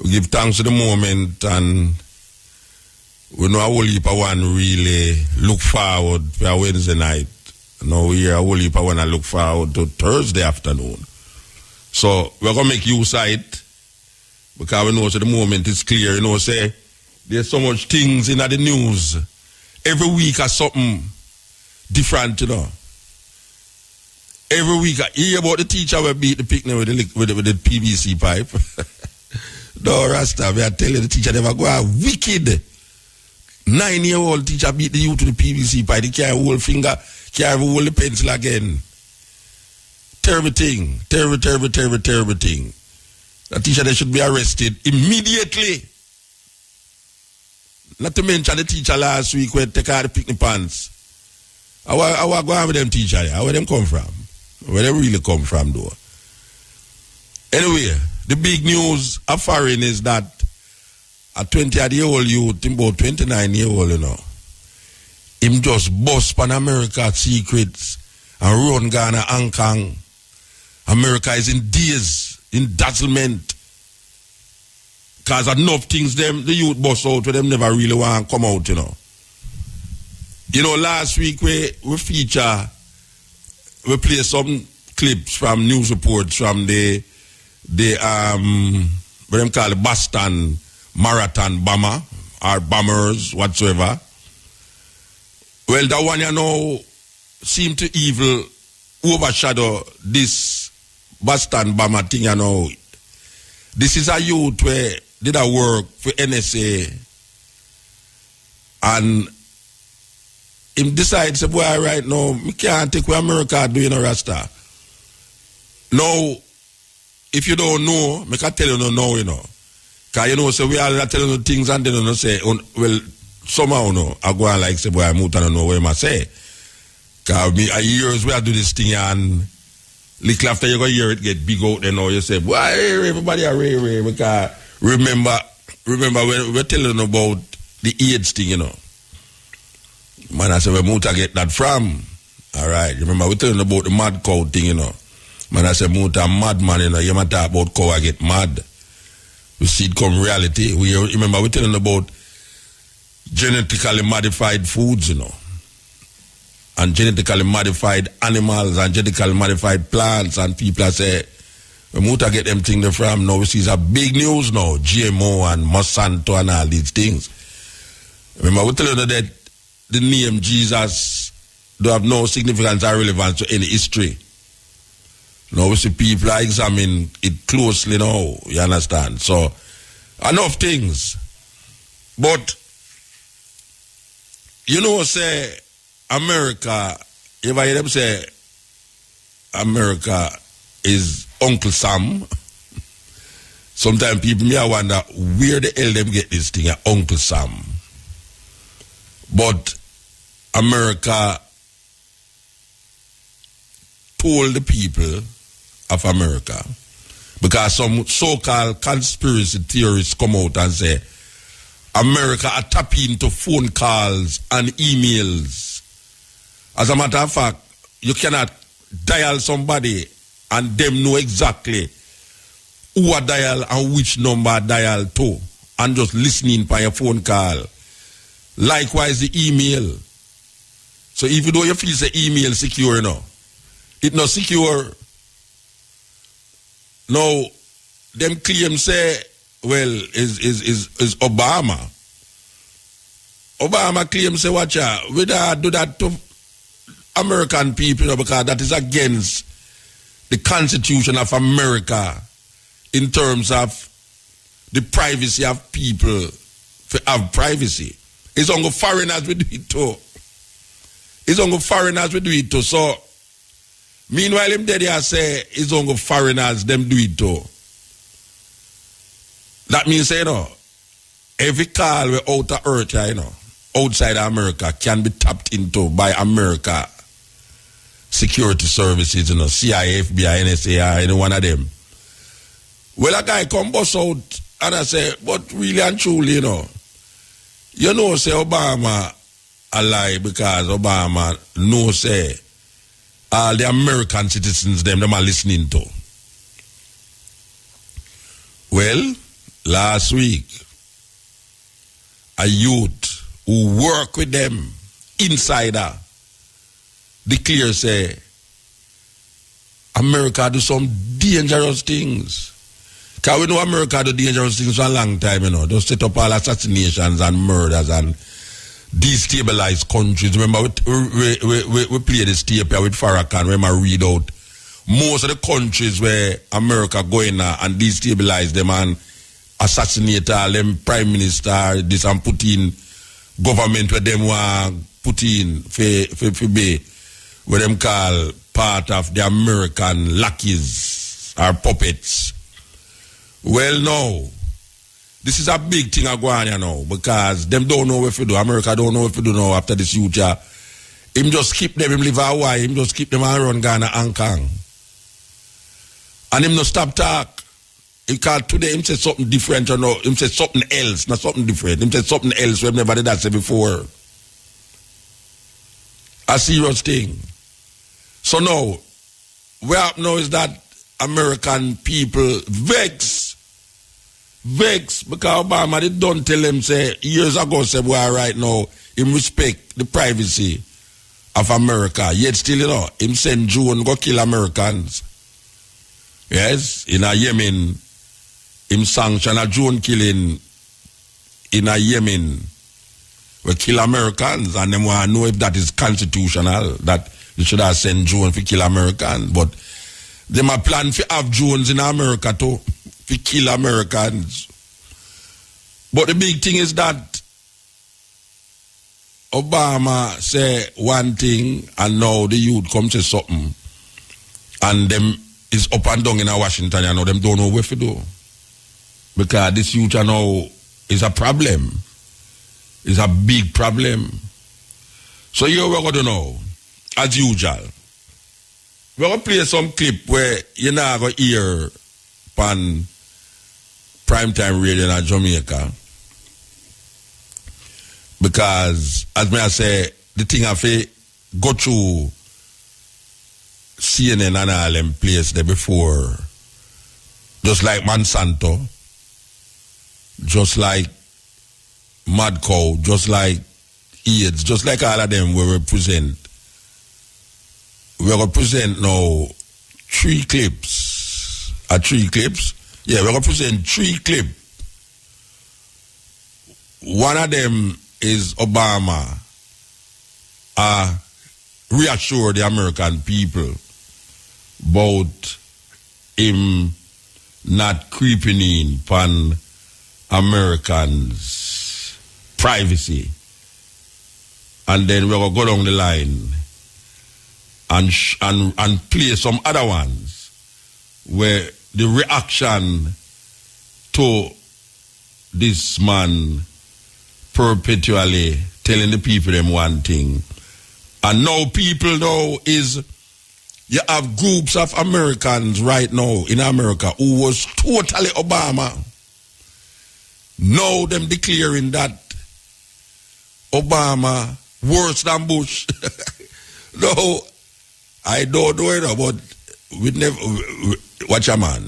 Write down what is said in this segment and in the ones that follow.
We give thanks to the moment, and we know a whole heap of one really look forward for Wednesday night. Now we hear a whole heap of one look forward to Thursday afternoon. So we're going to make use of it, because we know so the moment is clear. You know, say there's so much things in the news. Every week has something different, you know. Every week I hear about the teacher will beat the picnic with the PVC pipe. No, Rasta, I tell you, the teacher never go out wicked. 9-year-old teacher beat the youth with the PVC pipe. He can't hold finger, can't hold the pencil again. Terrible thing. Terrible thing. The teacher, they should be arrested immediately. Not to mention the teacher last week where they take out the picnic pants. I was going with them teacher there. Where them come from? Where they really come from, though. Anyway, the big news of foreign is that a 20-year-old youth, about 29-year-old, you know, him just bust pan America secrets and run Ghana, Hong Kong. America is in daze, in dazzlement. Because enough things them, the youth bust out where them never really want to come out, you know. You know, last week we play some clips from news reports from the what them call it, Boston Marathon bomber or bombers whatsoever. Well, that one, you know, seem to evil overshadow this Boston bomber thing, you know. This is a youth where did a work for NSA, and him decides, boy, right now, me can't take what America do, you know, Rasta. Now, if you don't know, I can tell you no now, you know. Because, you know, so we are telling you things and then you know, say, well, somehow, you know, I go and like, say, boy, I'm out and know what I say. Because years we are do this thing and little after you go hear it get big out, you know, you say, boy, everybody are ray, because remember when we're telling you about the AIDS thing, you know. Man, I said, where Muta get that from? All right. Remember, we're telling about the mad cow thing, you know. Man, I said, Muta, mad man, you know. You might talk about cow, I get mad. We see it come reality. Remember, we're telling about genetically modified foods, you know. And genetically modified animals and genetically modified plants. And people are say, where Muta get them things from? Now, we see a big news now. GMO and Monsanto and all these things. Remember, we're telling you that the name Jesus don't have no significance or relevance to any history. Now we see people are examining it closely now, you understand? So, enough things. But, you know, say, America, if I hear them say, America is Uncle Sam, sometimes people may wonder where the hell them get this thing, Uncle Sam. But America told the people of America, because some so-called conspiracy theorists come out and say America are tapping into phone calls and emails. As a matter of fact, you cannot dial somebody and them know exactly who a dial and which number a dial to, and just listening by your phone call. Likewise, the email. So even though you feel the email secure, you know, it not secure. Now, them claim say, well, is Obama. Obama claim say, watch out, we don't do that to American people, you know, because that is against the Constitution of America in terms of the privacy of people to have privacy. It's only foreigners we do it too. It's only foreigners we do it too. So, meanwhile, him there I say, it's only foreigners them do it too. That means, you know, every call we out of earth, you know, outside of America can be tapped into by America security services, you know, CIA, FBI, NSA, or any one of them. Well, a guy come bust out and I say, but really and truly, you know, say Obama a lie because Obama knows say all the American citizens them are listening to. Well, last week, a youth who work with them, insider, declare say, America do some dangerous things. Because we know America do dangerous things for a long time, you know. They set up all assassinations and murders and destabilize countries. Remember, we play this tape here with Farrakhan. Remember, read out most of the countries where America go in and destabilize them and assassinate all them prime minister, this and put in government where them want put in for be what them call part of the American lackeys or puppets. Well, no. This is a big thing going on now because them don't know what to do. America don't know what to do now after this future. Him just keep them, him live Hawaii, him just keep them and run Ghana and Kong. And him no stop talk. Because today him say something different or no, him say something else, not something different. Him say something else we never did that say before. A serious thing. So now, where up now is that American people vex because Obama they don't tell them say years ago say boy right now him respect the privacy of America, yet still you know him send drone go kill Americans. Yes, in a Yemen him sanction a drone killing in a Yemen we kill Americans and them want to know if that is constitutional, that you should have sent drone to kill Americans, but them a plan to have drones in America too, to kill Americans. But the big thing is that Obama say one thing and now the youth come to something and them is up and down in Washington, you know, them don't know what to do. Because this youth you know is a problem. It's a big problem. So here we're going to know, as usual, we're going to play some clip where you're not going to hear on primetime radio in Jamaica. Because, as I say, the thing I say, go through CNN and all them places there before. Just like Monsanto, just like Mad Cow, just like AIDS, just like all of them we represent. We're going to present now 3 clips. 3 clips? Yeah, we're going to present 3 clips. One of them is Obama reassure the American people about him not creeping in upon Americans' privacy. And then we're going to go down the line and play some other ones where the reaction to this man perpetually telling the people them one thing. And now people now is, you have groups of Americans right now in America who was totally Obama. Now them declaring that Obama worse than Bush. No, I don't know it, but we never, watch a man.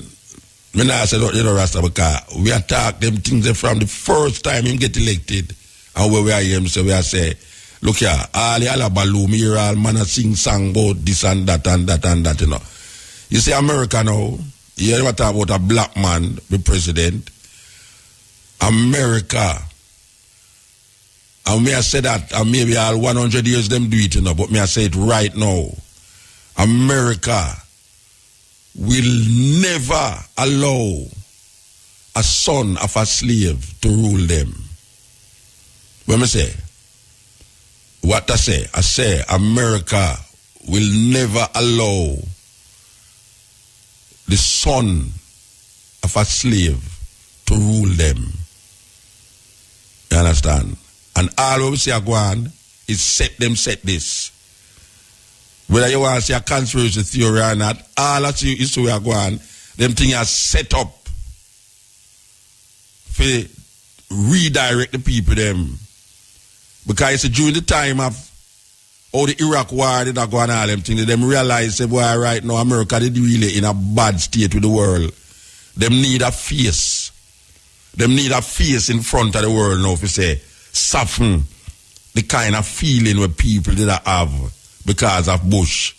Me not say you know Rasta because we attack them things from the first time him get elected. And where we are him, so we are say, look here, all the alabaloo, here all man a sing song about this and that and that and that, you know. You see America now, you never talk about a black man, the president. America. And me I say that, and maybe all 100 years them do it, you know, but me I say it right now. America will never allow a son of a slave to rule them. What me say? What I say America will never allow the son of a slave to rule them. You understand? And all we say go on is set this. Whether you want to see a conspiracy theory or not, all that you is to go on, them things are set up for redirect the people them. Because it's during the time of all the Iraq war that go on all them things, them realize say, boy, right now America is really in a bad state with the world. Them need a face. Them need a face in front of the world now, if you say, soften the kind of feeling where people did have because of Bush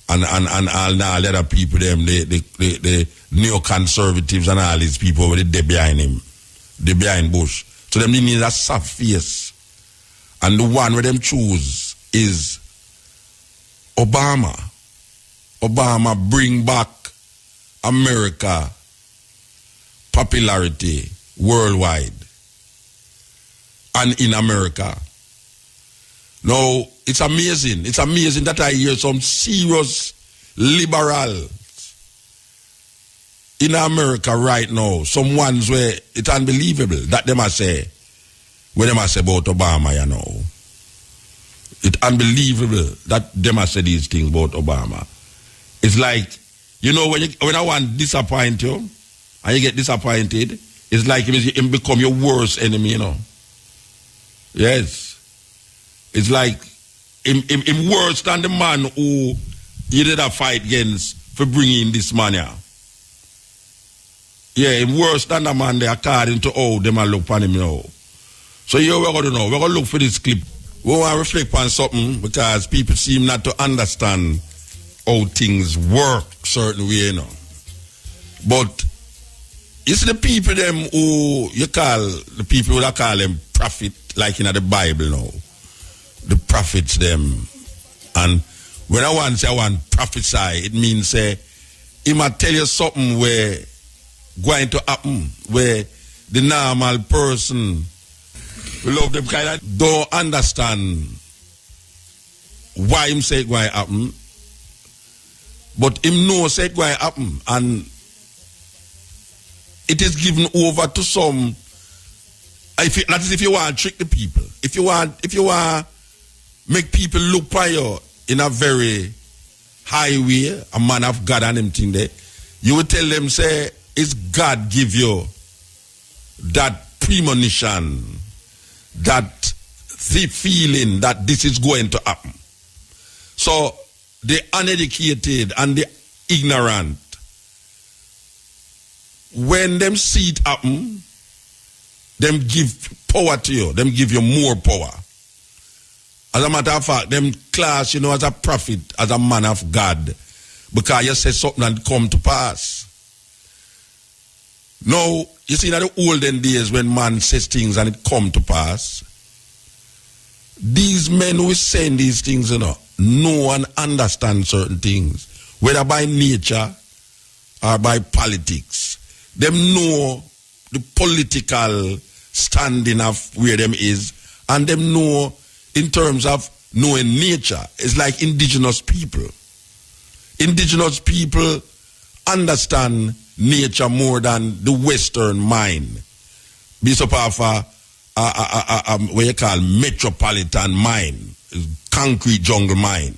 and all the other people, them, the neoconservatives and all these people were they behind him. They behind Bush. So them need a soft face. And the one where them choose is Obama. Obama bring back America popularity worldwide and in America. Now, it's amazing. It's amazing that I hear some serious liberals in America right now. Some ones where it's unbelievable that they must say, when they must say about Obama, you know. It's unbelievable that they must say these things about Obama. It's like, you know, when I want to disappoint you, and you get disappointed, it's like him become your worst enemy, you know. Yes. It's like him worse than the man who you did a fight against for bringing this man here. Yeah, him worse than the man there according to how them a look upon him now. So here we're going to know. We're going to look for this clip. We want to reflect on something because people seem not to understand how things work certain way, you know. But you see the people them who you call, the people that call them prophet, like in the Bible now. The prophets them. And when I want to say I want prophesy, it means he might tell you something where going to happen, where the normal person who love them kind of don't understand why him say it going to happen. But him know say it going to happen, and it is given over to some. That is if you want to trick the people. If you want make people look by you in a very high way, a man of God and them thing there, you will tell them, say, it's God give you that premonition, that the feeling that this is going to happen. So the uneducated and the ignorant, when them see it happen, them give power to you, them give you more power. As a matter of fact, them class, you know, as a prophet, as a man of God, because you say something and come to pass. Now, you see, in the olden days when man says things and it come to pass, these men who saying these things, you know and understand certain things, whether by nature or by politics. Them know the political standing of where them is, and them know in terms of knowing nature. It's like indigenous people. Indigenous people understand nature more than the Western mind. Be so powerful, what you call metropolitan mind, concrete jungle mind.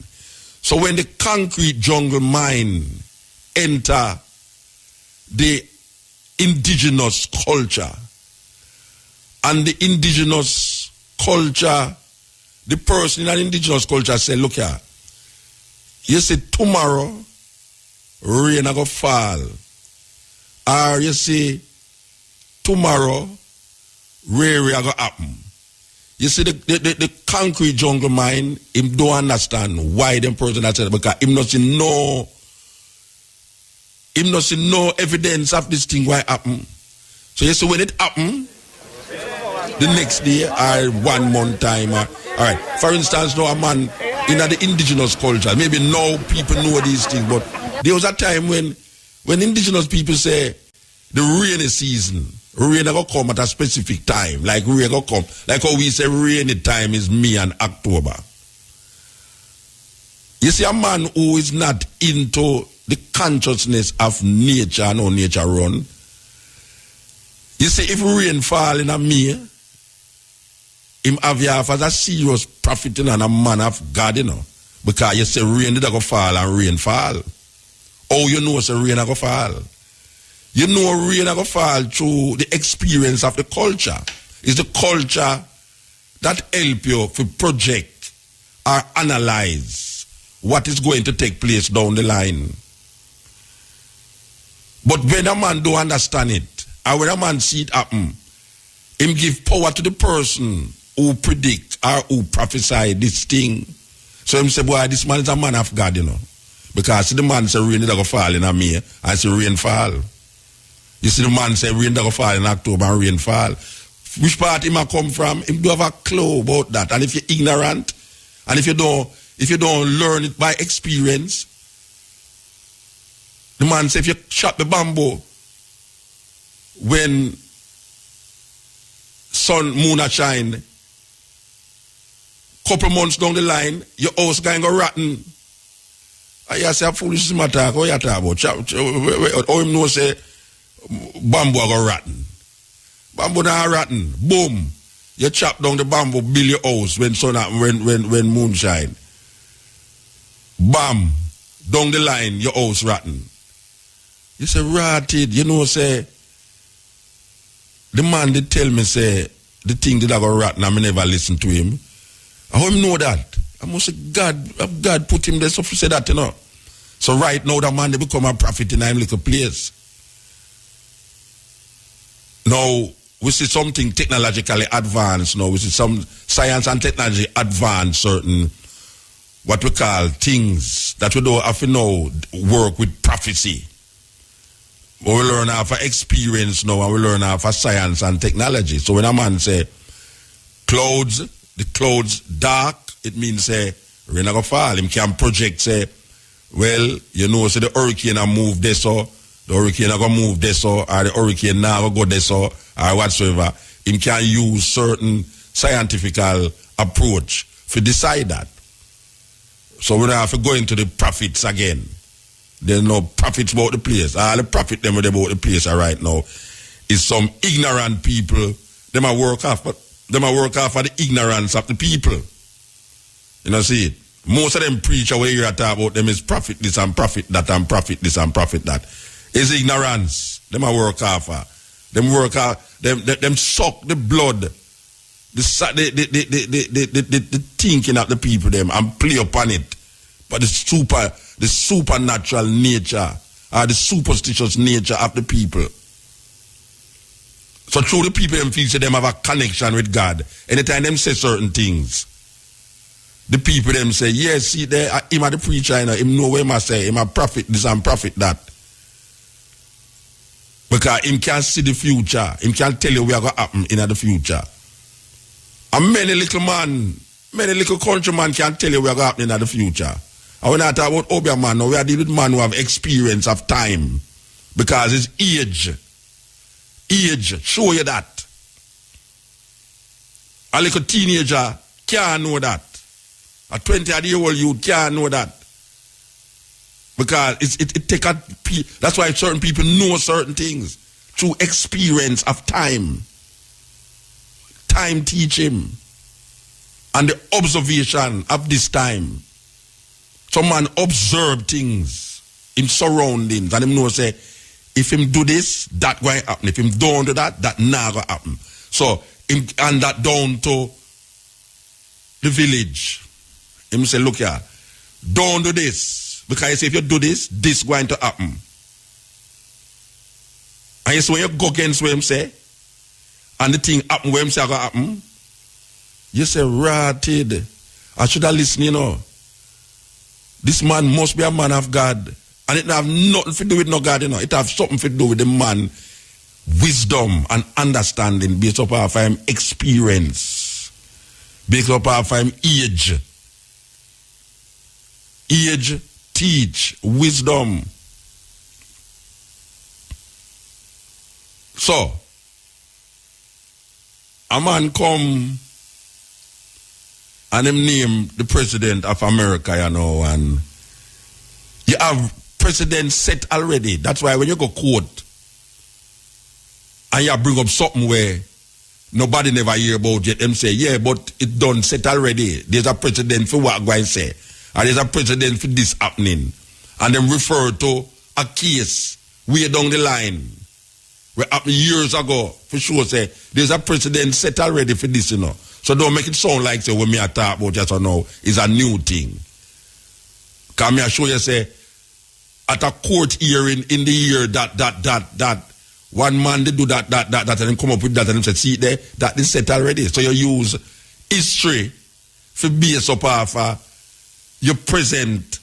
So when the concrete jungle mind enter the indigenous culture, and the indigenous culture, the person in an indigenous culture say, look here, you see tomorrow rain a go fall, or you see tomorrow rain a go happen. You see the concrete jungle mind, him don't understand why them person that said, because him not see no evidence of this thing why happen. So you see when it happen, the next day or 1 month time, all right. For instance, now a man in the indigenous culture, maybe now people know these things, but there was a time when indigenous people say the rainy season, rain will come at a specific time, like rain will come, like how we say rainy time is May and October. You see, a man who is not into the consciousness of nature and how nature run, you see, if rain fall in a May, him have you as a serious prophet and a man of God, you know. Because you say rain did go fall and rain fall. Oh, you know say rain go fall. You know rain go fall through the experience of the culture. It's the culture that help you to project or analyze what is going to take place down the line. But when a man don't understand it, And when a man see it happen, him give power to the person who predict or who prophesy this thing. So him say, boy, this man is a man of God, you know. Because see the man say rain is going to fall in May, and see rain fall. You see the man say rain is going to fall in October and rain fall. Which part him a come from? Him do have a clue about that. And if you're ignorant, and if you don't learn it by experience, the man say if you chop the bamboo when sun, moon a shine, couple months down the line, your house going to go rotten. I say a foolish matter. What you talk about? How him know say bamboo go rotten? Bamboo not rotten. Boom. You chop down the bamboo, build your house when sun when moon shine. Bam. Down the line, your house rotten. You say rotted. You know say the man did tell me say the thing did I go rotten and I never listen to him. How him know that? I must say God put him there so to say that, you know. So right now that man they become a prophet in a little place. Now we see something technologically advanced now. We see some science and technology advanced certain what we call things that we don't have to know work with prophecy. But we learn how for experience now and we learn how for science and technology. So when a man say clouds, the clouds dark, it means say rain go fall. Him can project say, well, you know, say the hurricane a move this so, the hurricane a go move this so, or the hurricane now go this so, or whatsoever. Him can use certain scientific approach to decide that. So we don't have to go into the prophets again. There's no prophets about the place. All the prophet them about the place right now is some ignorant people. Them a work off, but them a work off for the ignorance of the people. You know, see it. Most of them preacher where you talk about them is prophet this and prophet that and prophet this and prophet that. It's ignorance. Them a work off for. Them work off. Them suck the blood, the thinking of the people them and play upon it. But the supernatural nature or the superstitious nature of the people. So through the people them feel say them have a connection with God. Anytime them say certain things, the people them say, yes, see there, him a the preacher, you know, him know what him a say, him a prophet this and prophet that. Because him can see the future. Him can tell you what going to happen in the future. And many little countrymen can tell you what going to happen in the future. And when I talk about Obia man, now we are dealing with man who have experience of time. Because it's age. Age, show you that. A little teenager can't know that. A 20-year-old youth can't know that. Because it take a... That's why certain people know certain things. Through experience of time. Time teach him. And the observation of this time. Some man observe things in surroundings and him know say, if him do this, that going to happen. If him don't do that, that not going to happen. So, him and that down to the village. Him say, look here, don't do this. Because if you do this, this going to happen. And you see when you go against what him say, and the thing happen where him say going to happen, you say, ratted. I should have listened, you know. This man must be a man of God. And it have nothing to do with no God, you know. It have something to do with the man wisdom and understanding based upon him experience. Based upon him age. Age, teach, wisdom. So, a man come and him name the president of America, you know, and you have president set already. That's why when you go court and you bring up something where nobody never hear about it, them say, yeah, but it done set already. There's a precedent for what I'm going to say. And there's a precedent for this happening. And then refer to a case way down the line where happened years ago. For sure, say, there's a precedent set already for this, you know. So don't make it sound like, say, when me I talk about just now, it's a new thing. Because me I show you, say, at a court hearing in the year that One man they do that, and then come up with that, and say, see there, that is set already. So you use history for base up of your present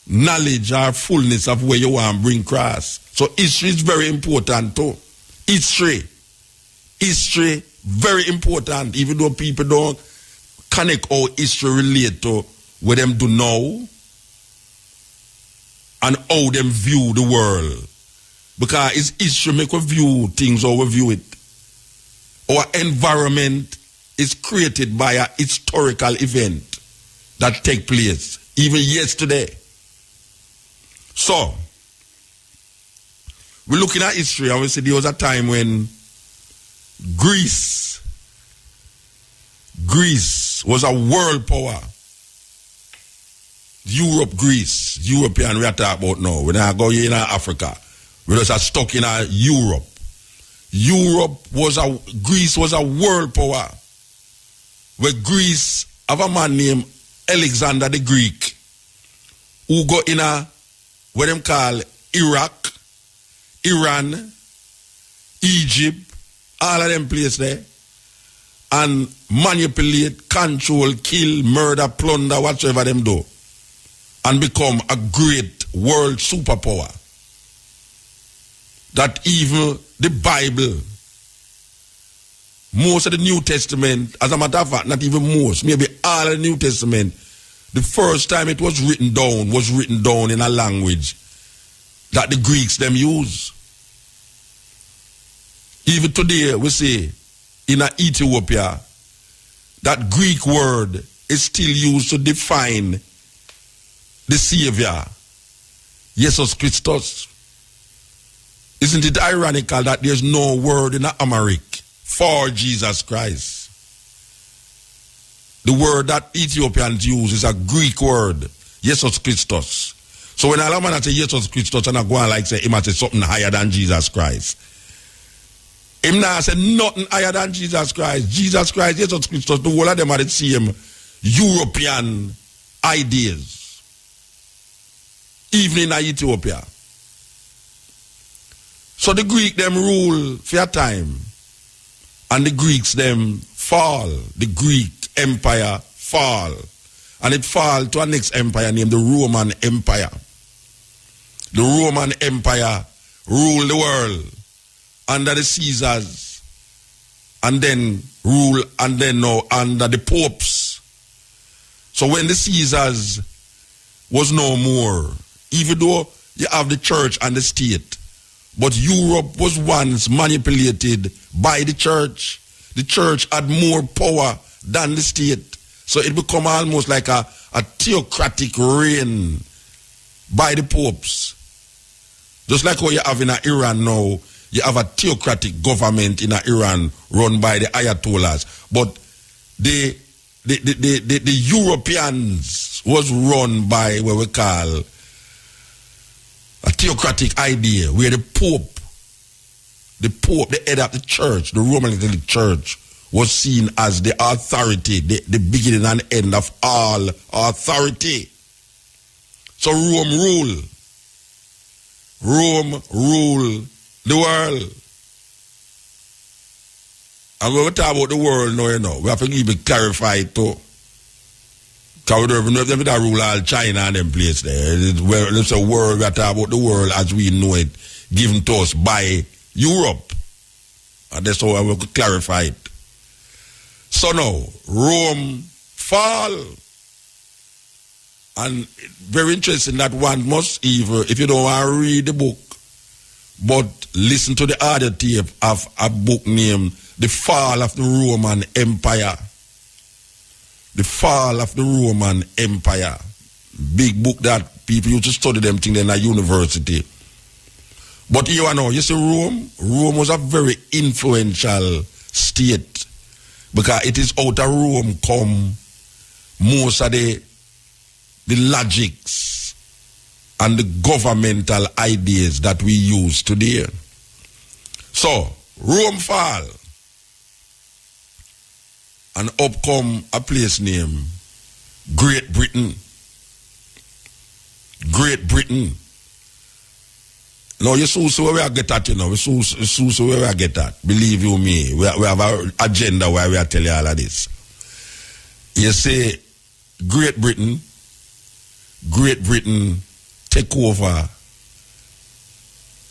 knowledge or fullness of where you want to bring cross. So history is very important too. History, very important, even though people don't connect how history relate to what them do now and how them view the world. Because it's history make we view things how we view it. Our environment is created by a historical event that take place, even yesterday. So, we're looking at history and we see there was a time when Greece was a world power. Greece, European we are talking about now. When I go here in Africa, we just are stuck in Europe. Greece was a world power. Where Greece have a man named Alexander the Greek who go in what them call Iraq, Iran, Egypt, all of them places there, and manipulate, control, kill, murder, plunder, whatsoever them do, and become a great world superpower. That even the Bible, most of the New Testament, as a matter of fact, not even most, maybe all of the New Testament, the first time it was written down in a language that the Greeks them use. Even today, we say, in Ethiopia, that Greek word is still used to define the Savior, Jesus Christus. Isn't it ironical that there's no word in Amharic for Jesus Christ? The word that Ethiopians use is a Greek word, Jesus Christus. So when a man say Jesus Christus and I go on like say, he must say something higher than Jesus Christ. Him not say nothing higher than Jesus Christ. Jesus Christ, Jesus Christus, the whole of them are the same European ideas. Even in Ethiopia. So the Greek them rule for a time. And the Greeks them fall. The Greek empire fall. And it fall to a next empire named the Roman Empire. The Roman Empire ruled the world under the Caesars. And then rule and then now under the popes. So when the Caesars was no more, even though you have the church and the state, but Europe was once manipulated by the church. The church had more power than the state. So it become almost like a theocratic reign by the popes. Just like what you have in Iran now, you have a theocratic government in Iran run by the Ayatollahs. But the Europeans was run by what we call a theocratic idea where the Pope, the head of the church, the Roman Catholic Church, was seen as the authority, the beginning and end of all authority. So Rome rule the world. And when we talk about the world now, we have to even clarify it too. Because we don't even know if they rule all China and them place there. It's a world, we are talking about the world as we know it, given to us by Europe. And that's how I will clarify it. So now, Rome fall. And very interesting that one must even, if you don't want to read the book, but listen to the audio tape of a book named The Fall of the Roman Empire. The Fall of the Roman Empire. Big book that people used to study them things in a university. But you know, you see Rome was a very influential state. Because it is out of Rome come most of the logics and the governmental ideas that we use today. So, Rome fall. And up come a place named Great Britain. Great Britain. No, you see where we are get at, you know. We see where we are get at. Believe you me. We have an agenda where we are telling you all of this. You say Great Britain take over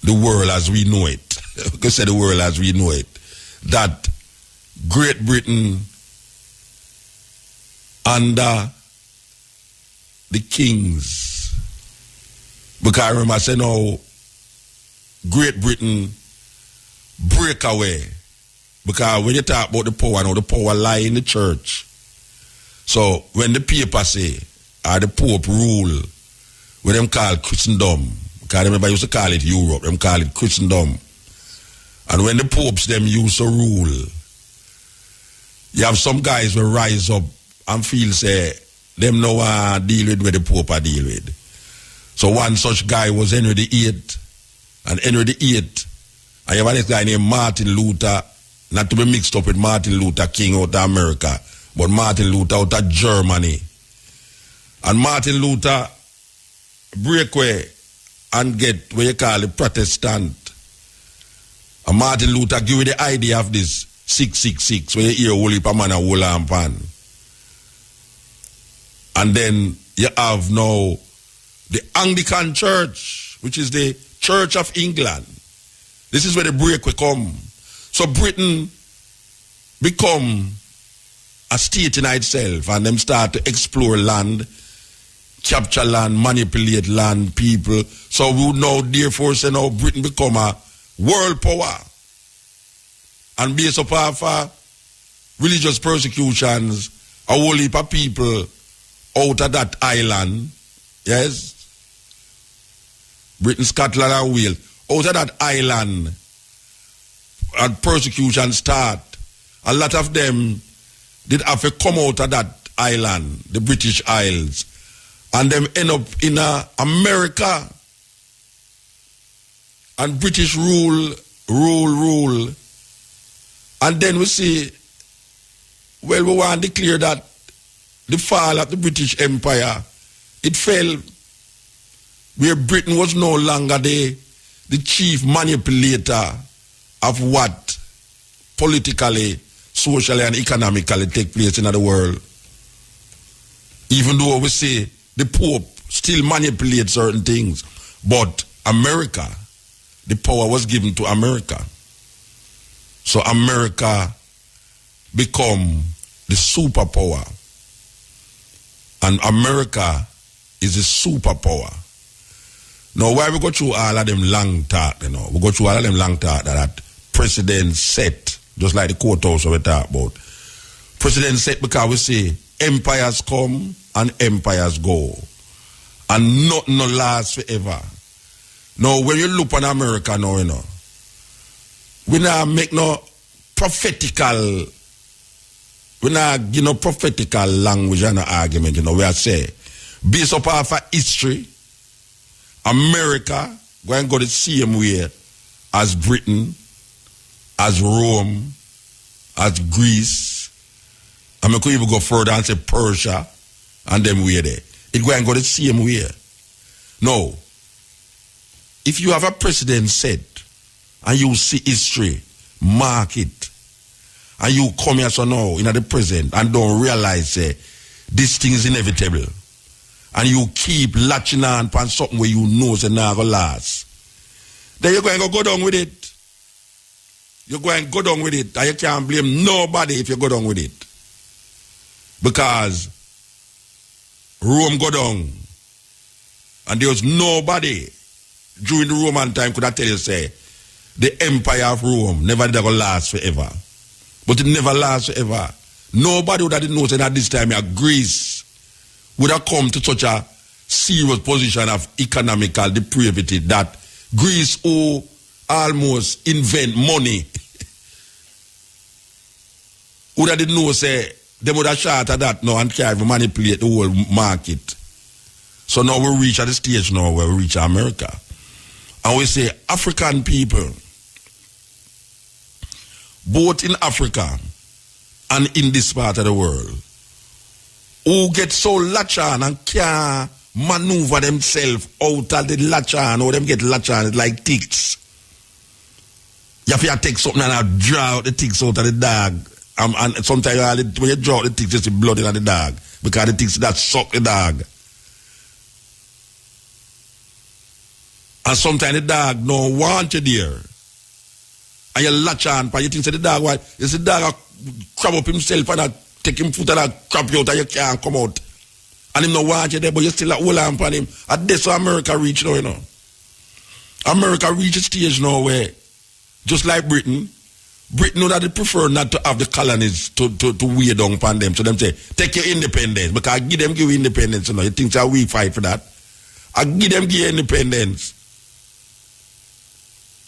the world as we know it. We can say the world as we know it. That Great Britain under the kings. Because I remember saying, no, Great Britain break away. Because when you talk about the power, now the power lie in the church. So when the paper say, or the Pope rule, what them call Christendom, because I remember used to call it Europe, them call it Christendom. And when the popes them used to rule, you have some guys will rise up and feel say, them no deal with where the Pope are deal with. So one such guy was Henry VIII, and Henry VIII, and you have this guy named Martin Luther, not to be mixed up with Martin Luther King out of America, but Martin Luther out of Germany. And Martin Luther break away and get what you call the Protestant. And Martin Luther give you the idea of this 666, where you hear holy pa man and whole lamp pan. And then you have now the Anglican Church, which is the Church of England. This is where the break will come. So Britain become a state in itself, and them start to explore land, capture land, manipulate land, people. So we would now therefore say now Britain become a world power. And based upon religious persecutions, a whole heap of people out of that island, yes, Britain, Scotland and Wales, out of that island, and persecution start, a lot of them did have to come out of that island, the British Isles, and them end up in America. And British rule. And then we see, well, we want to declare that the fall of the British Empire, it fell where Britain was no longer the chief manipulator of what politically, socially, and economically take place in the world. Even though we say the Pope still manipulates certain things, but America, the power was given to America. So America become the superpower. And America is a superpower. Now, why we go through all of them long talk, you know? We go through all of them long talk that president set, just like the courthouse we talk about. President set because we say empires come and empires go. And nothing no lasts forever. Now, when you look on America now, you know, we not make no prophetical, we not give no prophetical language and no argument, you know, we are say, based upon history, America going to go the same way as Britain, as Rome, as Greece, and we could even go further and say Persia, and them way there. It going to go the same way. No. If you have a president set, and you see history, mark it, and you come here so now in the present and don't realize this thing is inevitable, and you keep latching on upon something where you know it's not going to last, then you're going to go down with it. You're going to go down with it, and you can't blame nobody if you go down with it. Because Rome go down, and there was nobody during the Roman time could I tell you, say, the empire of Rome never did last forever. But it never lasts forever. Nobody would have known that at this time Greece would have come to such a serious position of economical depravity that Greece who almost invent money would have known, say, they would have shot at that now and can't manipulate the whole market. So now we reach at the stage now where we reach America. And we say African people, both in Africa and in this part of the world, who get so latched on and can't maneuver themselves out of the lachan, or them get lachan like ticks. You have to take something and draw out the ticks out of the dog. And sometimes when you draw out the ticks, you see blood in the dog. Because the ticks that suck the dog. And sometimes the dog don't want you there. And you latch on, but you think the dog, why? You see the dog crab up himself and take him foot and crab you out and you can't come out. And him no want you there, but you still hold on on him. And that's how America reach now, you know. America reach a stage now where, just like Britain know that they prefer not to have the colonies to weigh down upon them. So them say, take your independence. Because I give you independence, you know. You think that we fight for that? I give you independence.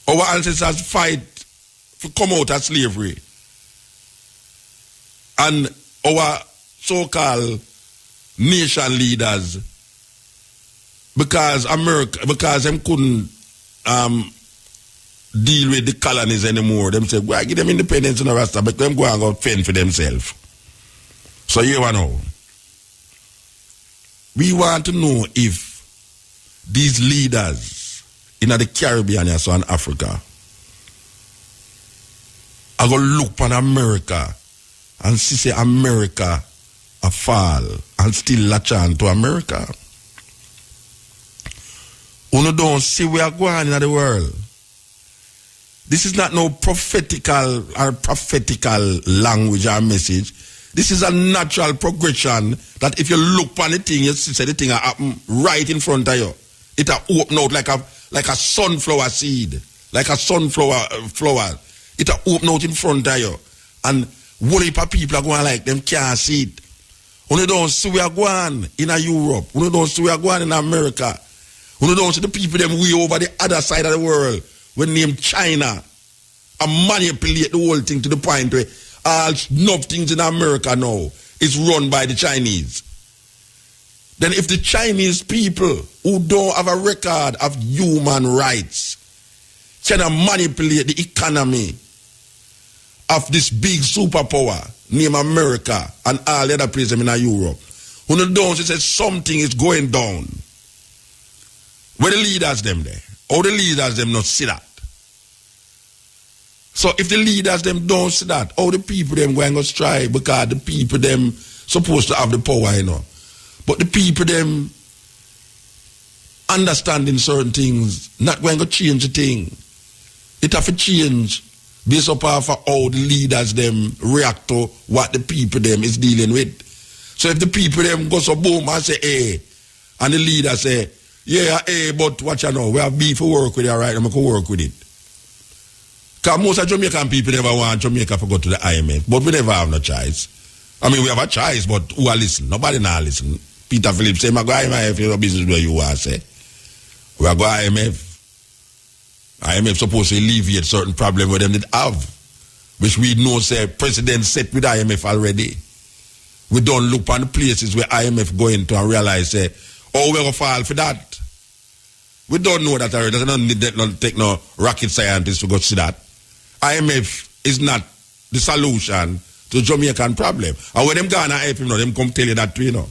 Our ancestors fight to come out of slavery. And our so-called nation leaders, because them couldn't deal with the colonies anymore, them say, well, give them independence in the Rasta, but them go and go fend for themselves. So you know, we want to know if these leaders in the Caribbean and so in Africa are going to look upon America and see say America a fall and still latch on to America. You don't see where we are going in the world. This is not no prophetical language or message. This is a natural progression that if you look upon the thing, you see the thing happen right in front of you. It will open out like a sunflower seed, like a sunflower flower. It will open out in front of you. And what if people are going like them can't see it? You don't see where we are going in Europe. You don't see where we are going in America. You don't see the people them way over the other side of the world when named China and manipulate the whole thing to the point where all enough things in America now is run by the Chinese. Then if the Chinese people who don't have a record of human rights can manipulate the economy of this big superpower named America and all the other places in Europe, who don't say something is going down. Where the leaders them there? Or the leaders them not see that? So if the leaders them don't see that, how the people them going to strike because the people them supposed to have the power, you know. But the people them understanding certain things, not going to change the thing. It have to change based upon how the leaders them react to what the people them is dealing with. So if the people them go so boom and say, hey, and the leader say, yeah, hey, but what you know, we have beef to work with it, all right, I'm going to work with it. Because most of Jamaican people never want Jamaica to go to the IMF, but we never have no choice. I mean, we have a choice, but who are listen? Nobody now listen. Peter Phillips say, I go IMF, you know, business where you are, say. We are going IMF. IMF supposed to alleviate certain problems where them did have, which we know, say, President set with IMF already. We don't look on the places where IMF go into and realize, say, oh, we're going to fall for that. We don't know that already. There's not take no rocket scientists to go see that. IMF is not the solution to the Jamaican problem. And when them Ghana help him, them come tell you that too, you know.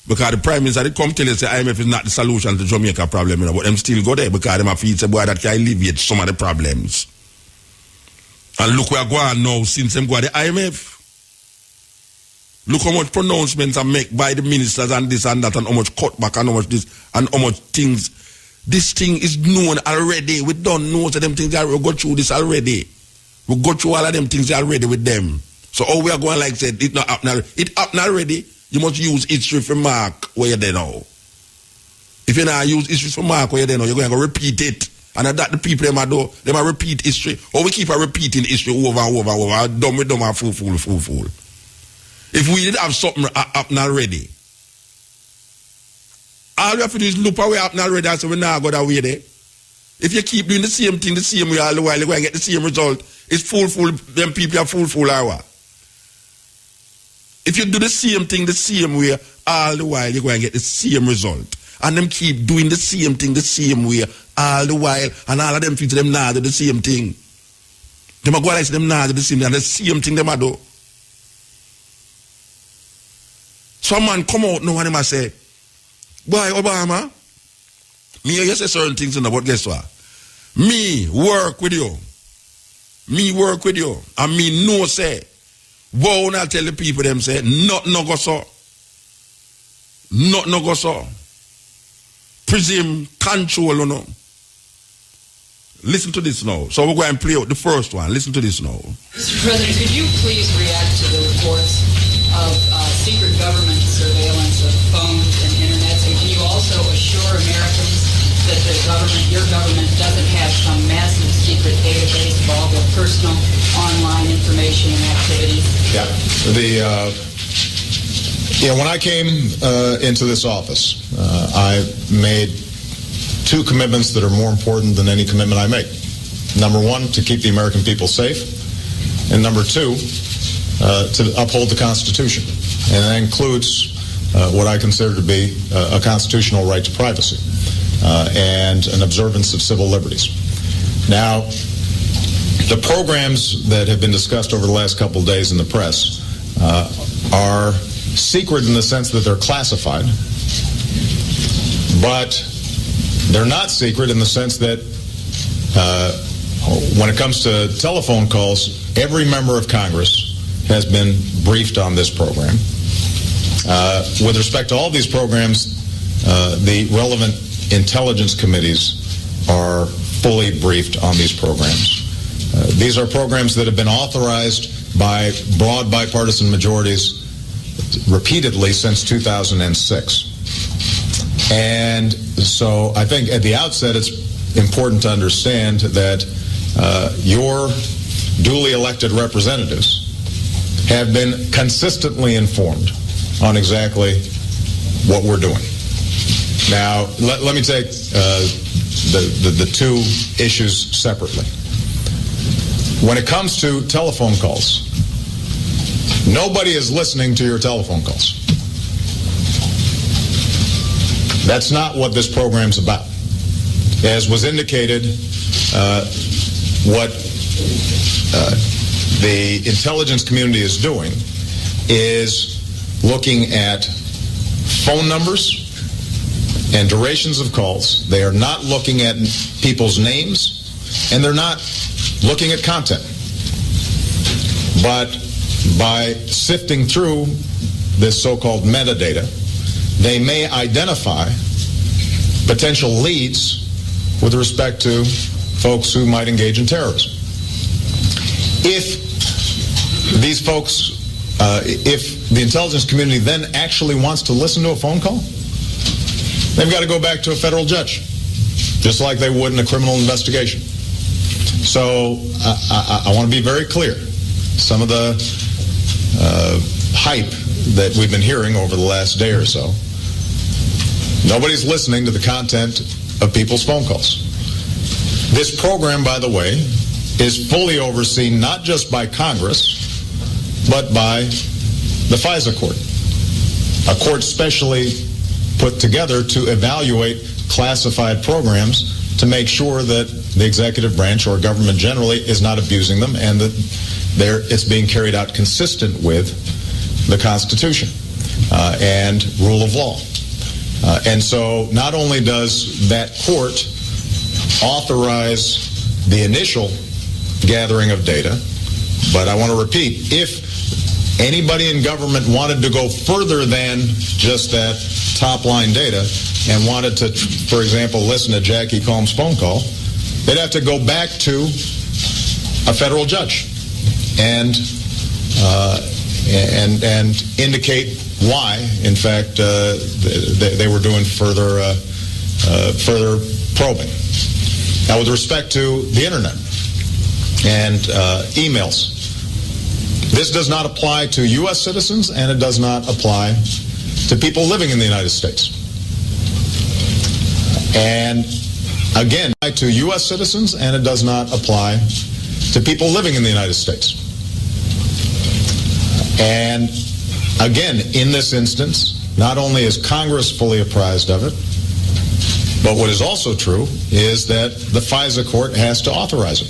Because the Prime Minister, they come tell you say IMF is not the solution to the Jamaica problem, you know, but them still go there because them have feel say, boy, that can alleviate some of the problems. And look where going now since them go to the IMF. Look how much pronouncements are made by the ministers and this and that and how much cutback and how much this and how much things. This thing is known already. We don't know so them things that we go through this already. We go through all of them things already with them. So all we are going like said, it not happening. It happened already. You must use history for mark where you're there now. If you not use history for mark where you're there now, you're going to repeat it. And that the people them are do, them are repeat history. Or we keep repeating history over and over and over. Dumb with dumb and fool. If we did have something happen already, all we have to do is look away happen already and say we now go that way there. If you keep doing the same thing the same way all the while, you're going to get the same result. It's fool, them people are fool or what? If you do the same thing the same way all the while, you're going to get the same result. And them keep doing the same thing the same way all the while, and all of them feel them now do the same thing. Them are going like them now do the same thing, and the same thing them are do. Some man come out now and him say, Boy, Obama, me you say certain things, but guess what? Me work with you. Me work with you. And me no say. Why not tell the people them say, not no go so. Not no go so. Presume control, you know. Listen to this now. So we're going to play out the first one. Listen to this now. Mr. President, could you please react to the reports of secret government surveillance of phones and internets? And can you also assure Americans that the government, your government, doesn't have some massive secret database of all their personal online information and activities? Yeah. When I came into this office, I made two commitments that are more important than any commitment I make. Number one, to keep the American people safe. And number two, to uphold the Constitution. And that includes what I consider to be a constitutional right to privacy and an observance of civil liberties. Now, the programs that have been discussed over the last couple of days in the press are secret in the sense that they're classified, but they're not secret in the sense that when it comes to telephone calls, every member of Congress has been briefed on this program. With respect to all these programs, the relevant intelligence committees are fully briefed on these programs. These are programs that have been authorized by broad bipartisan majorities repeatedly since 2006. And so I think at the outset it's important to understand that your duly elected representatives have been consistently informed on exactly what we're doing. Now, let me take the two issues separately. When it comes to telephone calls, nobody is listening to your telephone calls. That's not what this program's about. As was indicated, what the intelligence community is doing is looking at phone numbers and durations of calls. They are not looking at people's names, and they're not looking at content. But by sifting through this so-called metadata, they may identify potential leads with respect to folks who might engage in terrorism. If these folks, if the intelligence community then actually wants to listen to a phone call, they've got to go back to a federal judge, just like they would in a criminal investigation. So I want to be very clear. Some of the hype that we've been hearing over the last day or so, nobody's listening to the content of people's phone calls. This program, by the way, is fully overseen not just by Congress, but by the FISA court, a court specially put together to evaluate classified programs to make sure that the executive branch or government generally is not abusing them and that it's being carried out consistent with the Constitution and rule of law. And so not only does that court authorize the initial gathering of data, but I want to repeat, if anybody in government wanted to go further than just that top-line data and wanted to, for example, listen to Jackie Combs' phone call, they'd have to go back to a federal judge and indicate why, in fact, they were doing further probing. Now, with respect to the internet and emails, this does not apply to U.S. citizens, and it does not apply to people living in the United States. And again, to U.S. citizens, and it does not apply to people living in the United States. And again, in this instance, not only is Congress fully apprised of it, but what is also true is that the FISA court has to authorize it.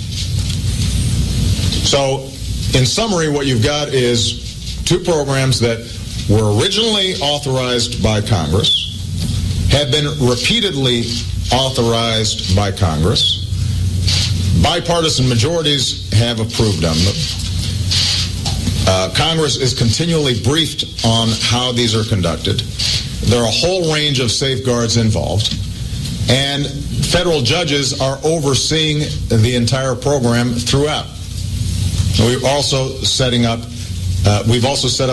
So, in summary, what you've got is two programs that were originally authorized by Congress, have been repeatedly authorized by Congress. Bipartisan majorities have approved them. Congress is continually briefed on how these are conducted. There are a whole range of safeguards involved, and federal judges are overseeing the entire program throughout. We've also set up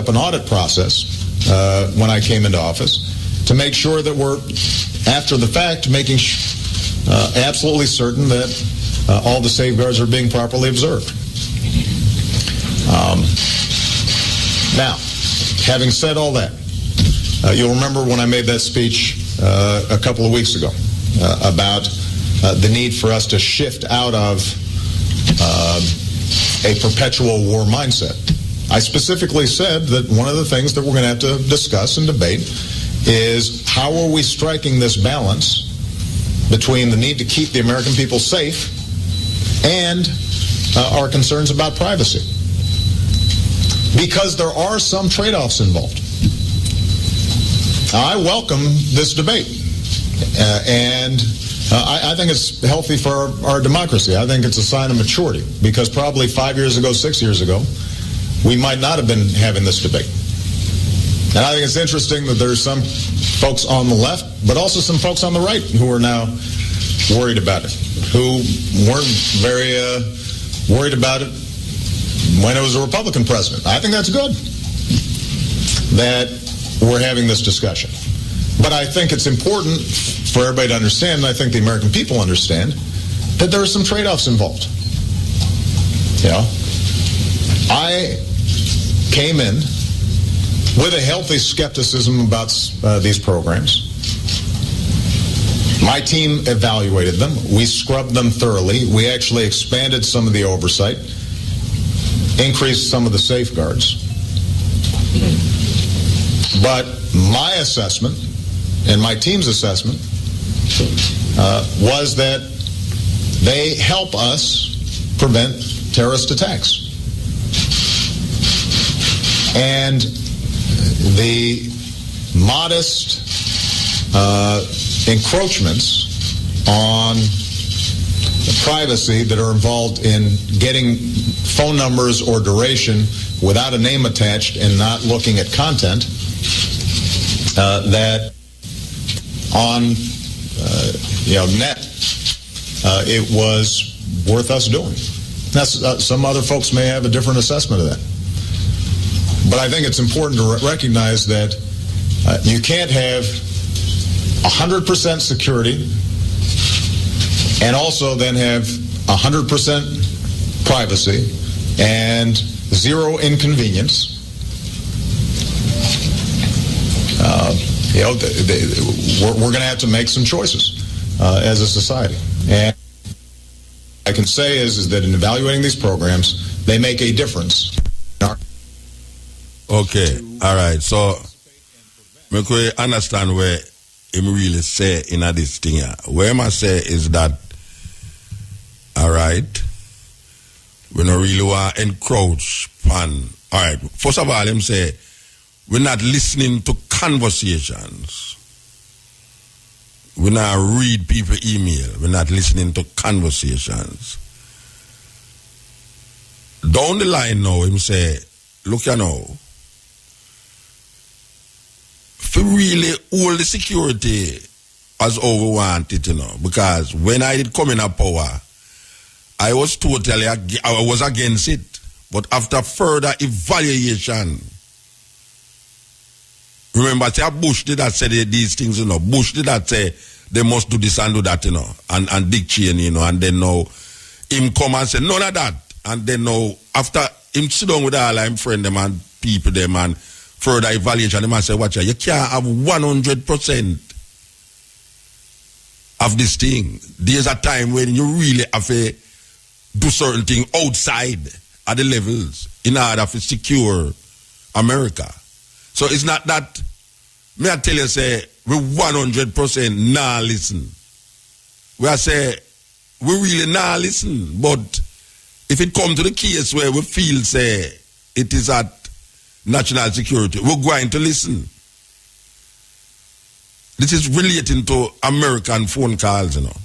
an audit process when I came into office to make sure that we're, after the fact, making absolutely certain that all the safeguards are being properly observed. Now, having said all that, you'll remember when I made that speech a couple of weeks ago about the need for us to shift out of a perpetual war mindset. I specifically said that one of the things that we're going to have to discuss and debate is how are we striking this balance between the need to keep the American people safe and our concerns about privacy. Because there are some trade-offs involved. I welcome this debate, and I think it's healthy for our democracy. I think it's a sign of maturity, because probably 5 years ago, 6 years ago, we might not have been having this debate. And I think it's interesting that there's some folks on the left, but also some folks on the right who are now worried about it, who weren't very worried about it when it was a Republican president. I think that's good that we're having this discussion. But I think it's important for everybody to understand, and I think the American people understand, that there are some trade-offs involved. You know, I came in with a healthy skepticism about these programs. My team evaluated them. We scrubbed them thoroughly. We actually expanded some of the oversight, increased some of the safeguards. But my assessment and my team's assessment was that they help us prevent terrorist attacks. And the modest encroachments on privacy that are involved in getting phone numbers or duration without a name attached and not looking at content, that on net, it was worth us doing. That's, some other folks may have a different assessment of that. But I think it's important to recognize that you can't have 100% security and also then have 100% privacy and zero inconvenience. We're going to have to make some choices as a society. And I can say is that in evaluating these programs, they make a difference. Okay, all right. So, me could understand where him really say in this thing here. Where I say is that, all right, we don't really want to encroach on. All right, first of all, him say we're not listening to conversations. We not read people email. We're not listening to conversations. Down the line now, him say, look you now, for really all the security as how we want it, because when I did come in a power, I was totally I was against it. But after further evaluation, remember, Bush did that say these things, Bush did that say they must do this and do that, and Dick Cheney, and then now him come and say none of that. And then now, after him sit down with all him friend them and people them and further evaluation, them and say, watch, you can't have 100% of this thing. There's a time when you really have to do certain things outside at the levels in order to secure America. So it's not that, may I tell you, say, we 100% nah listen. We are say, we really nah listen. But if it comes to the case where we feel, say, it is at national security, we're going to listen. this is relating to American phone calls, you know.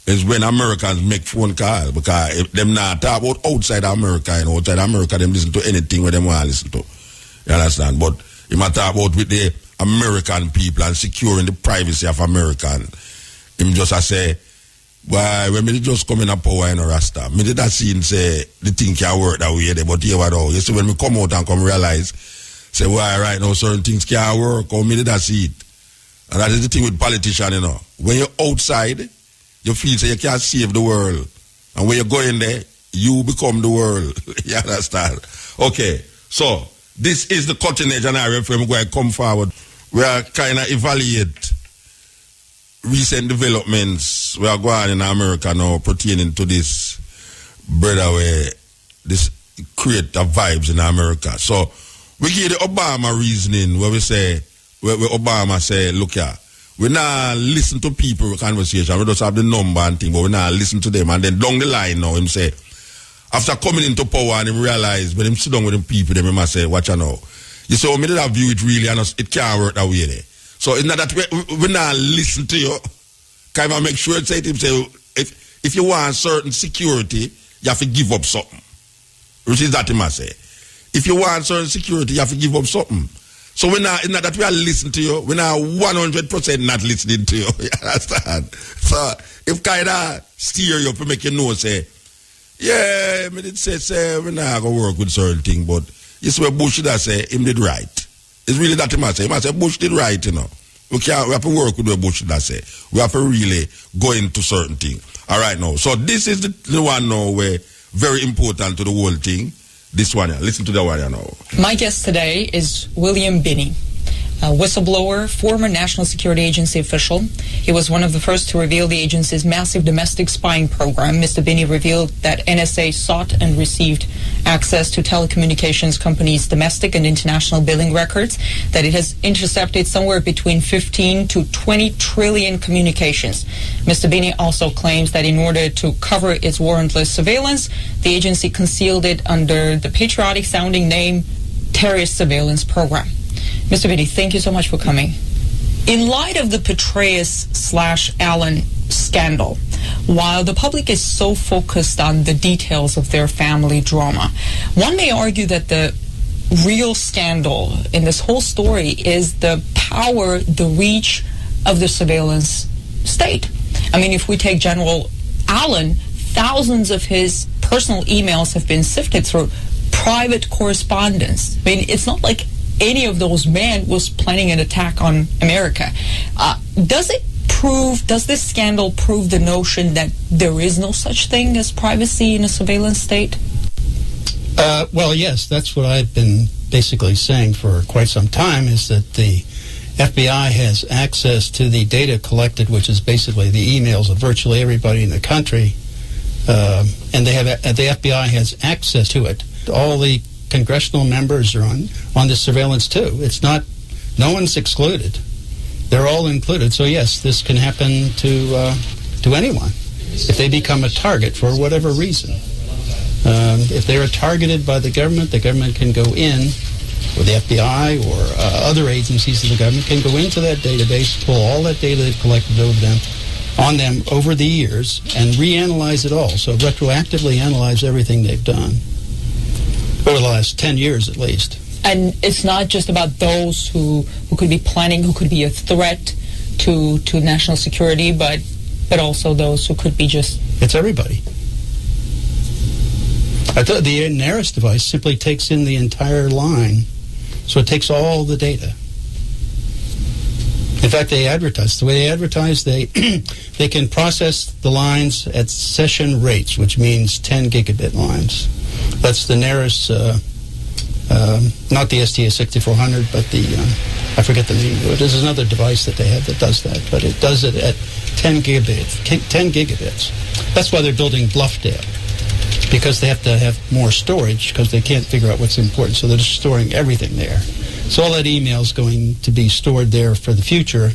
Is when Americans make phone calls, because if them not talk about outside America, you know, outside America, them listen to anything where them want to listen to. You understand? But you might talk about with the American people and securing the privacy of American. Him just say, why, when me just come in a power in a Rasta, me did that scene say, the thing can't work that way, but here what all. You see, when me come out and come realize, say, why right now certain things can't work, or me did that see it. And that is the thing with politicians, you know. When you're outside, you feel say you can't save the world. And when you go in there, you become the world. You understand? Okay, so this is the cutting edge, and I refer me going to come forward. We are kind of evaluate recent developments we are going in America now pertaining to this brother where this create the vibes in America. So we give the Obama reasoning where we say, where Obama say, look here, we now listen to people conversation, we just have the number and thing, but we now listen to them, and then down the line now him say, after coming into power and him realize when him sit down with them people, then he must say, watch you know. You say, me did not view it really, and it can't work that way there. So it's not that we now listen to you, kind of make sure say to him, say, if you want certain security, you have to give up something. Which is that he must say. If you want certain security, you have to give up something. So it's not that we are listening to you, we're not 100% not listening to you. You understand? So if kind of steer you up to make you know, say, yeah, me did say, we're not going to work with certain things, but you see what Bush did say, him did right. It's really that he must say. He must say, Bush did right, you know. We have to work with what Bush did say. We have to really go into certain things. All right, now. So this is the one now where very important to the whole thing. This one, listen to the one now. My guest today is William Binney, a whistleblower, former National Security Agency official. He was one of the first to reveal the agency's massive domestic spying program. Mr. Binney revealed that NSA sought and received access to telecommunications companies' domestic and international billing records, that it has intercepted somewhere between 15 to 20 trillion communications. Mr. Binney also claims that in order to cover its warrantless surveillance, the agency concealed it under the patriotic-sounding name Terrorist Surveillance Program. Mr. Binney, thank you so much for coming. In light of the Petraeus/Allen scandal, while the public is so focused on the details of their family drama, one may argue that the real scandal in this whole story is the power, the reach of the surveillance state. I mean, if we take General Allen, thousands of his personal emails have been sifted through private correspondence. I mean, it's not like any of those men was planning an attack on America. Does this scandal prove the notion that there is no such thing as privacy in a surveillance state? Well, yes, that's what I've been basically saying for quite some time, is that the FBI has access to the data collected, which is basically the emails of virtually everybody in the country, and the FBI has access to it. All the congressional members are on this surveillance too. It's not, no one's excluded. They're all included. So yes, this can happen to anyone if they become a target for whatever reason. If they are targeted by the government can go in, or the FBI or other agencies of the government can go into that database, pull all that data they've collected on them over the years, and reanalyze it all. So retroactively analyze everything they've done over the last 10 years at least. And it's not just about those who could be planning, who could be a threat to national security, but also those who could be just... It's everybody. The NARIS device simply takes in the entire line, so it takes all the data. In fact, they advertise. The way they advertise, they can process the lines at session rates, which means 10 gigabit lines. That's the NARIS, not the STA6400, but I forget the name of it. There's another device that they have that does that, but it does it at 10 gigabits. 10 gigabits. That's why they're building Bluffdale, because they have to have more storage because they can't figure out what's important, so they're just storing everything there. So all that email is going to be stored there for the future,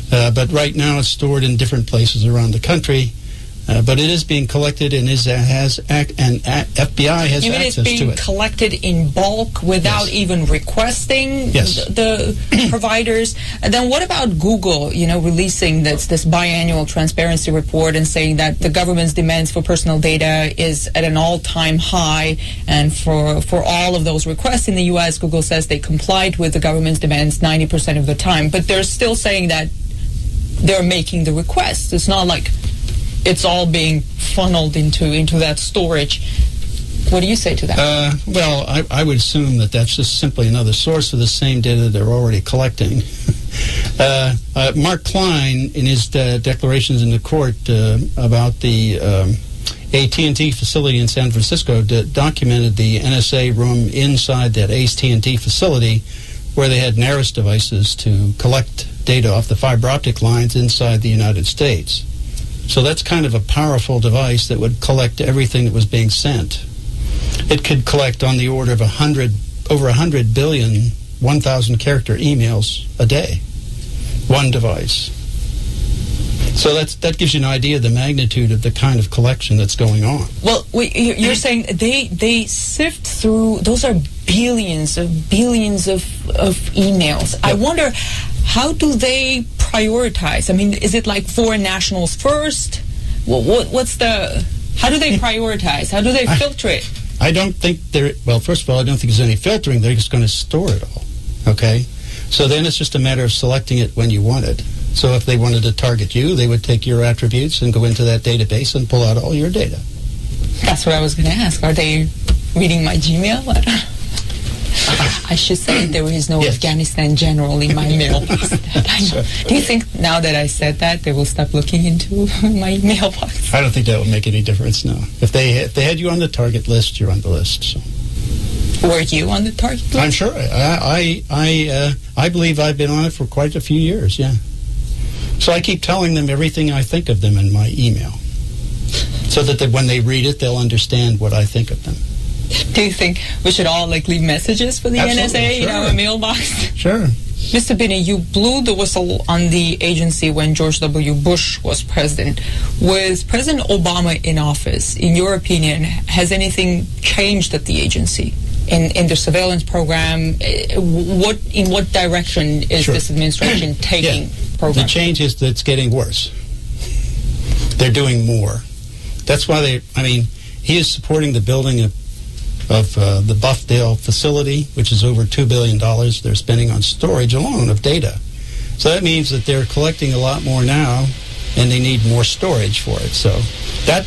but right now it's stored in different places around the country. But it is being collected and FBI has access to it. You mean it's being collected in bulk without even requesting the providers? And then what about Google, releasing this biannual transparency report and saying that the government's demands for personal data is at an all-time high, and for all of those requests in the U.S., Google says they complied with the government's demands 90% of the time. But they're still saying that they're making the requests. It's not like it's all being funneled into that storage. What do you say to that? Well, I would assume that that's just simply another source of the same data they're already collecting. Mark Klein, in his declarations in the court about the AT&T facility in San Francisco, documented the NSA room inside that AT&T facility where they had NARIS devices to collect data off the fiber optic lines inside the United States. So that's kind of a powerful device that would collect everything that was being sent. It could collect on the order of over 100 billion 1,000-character emails a day. One device. So that gives you an idea of the magnitude of the kind of collection that's going on. Well, you're saying they sift through, those are billions of emails. Yep. I wonder, how do they prioritize? I mean, is it like foreign nationals first? How do they prioritize? How do they filter it? I don't think first of all, I don't think there's any filtering. They're just going to store it all, okay? So then it's just a matter of selecting it when you want it. So if they wanted to target you, they would take your attributes and go into that database and pull out all your data. That's what I was going to ask. Are they reading my Gmail? I should say there is no Afghanistan general in my mailbox. Do you think now that I said that, they will stop looking into my mailbox? I don't think that would make any difference, no. If they had you on the target list, you're on the list. So. Were you on the target list? I'm sure. I believe I've been on it for quite a few years, yeah. So I keep telling them everything I think of them in my email, so that when they read it, they'll understand what I think of them. Do you think we should all leave messages for the NSA in our mailbox? Sure. Mr. Binney, you blew the whistle on the agency when George W. Bush was president. With President Obama in office, in your opinion, has anything changed at the agency? In the surveillance program, in what direction is this administration taking program? The change is that it's getting worse. They're doing more. That's why he is supporting the building of the Buffdale facility, which is over $2 billion they're spending on storage alone of data. So that means that they're collecting a lot more now, and they need more storage for it. So that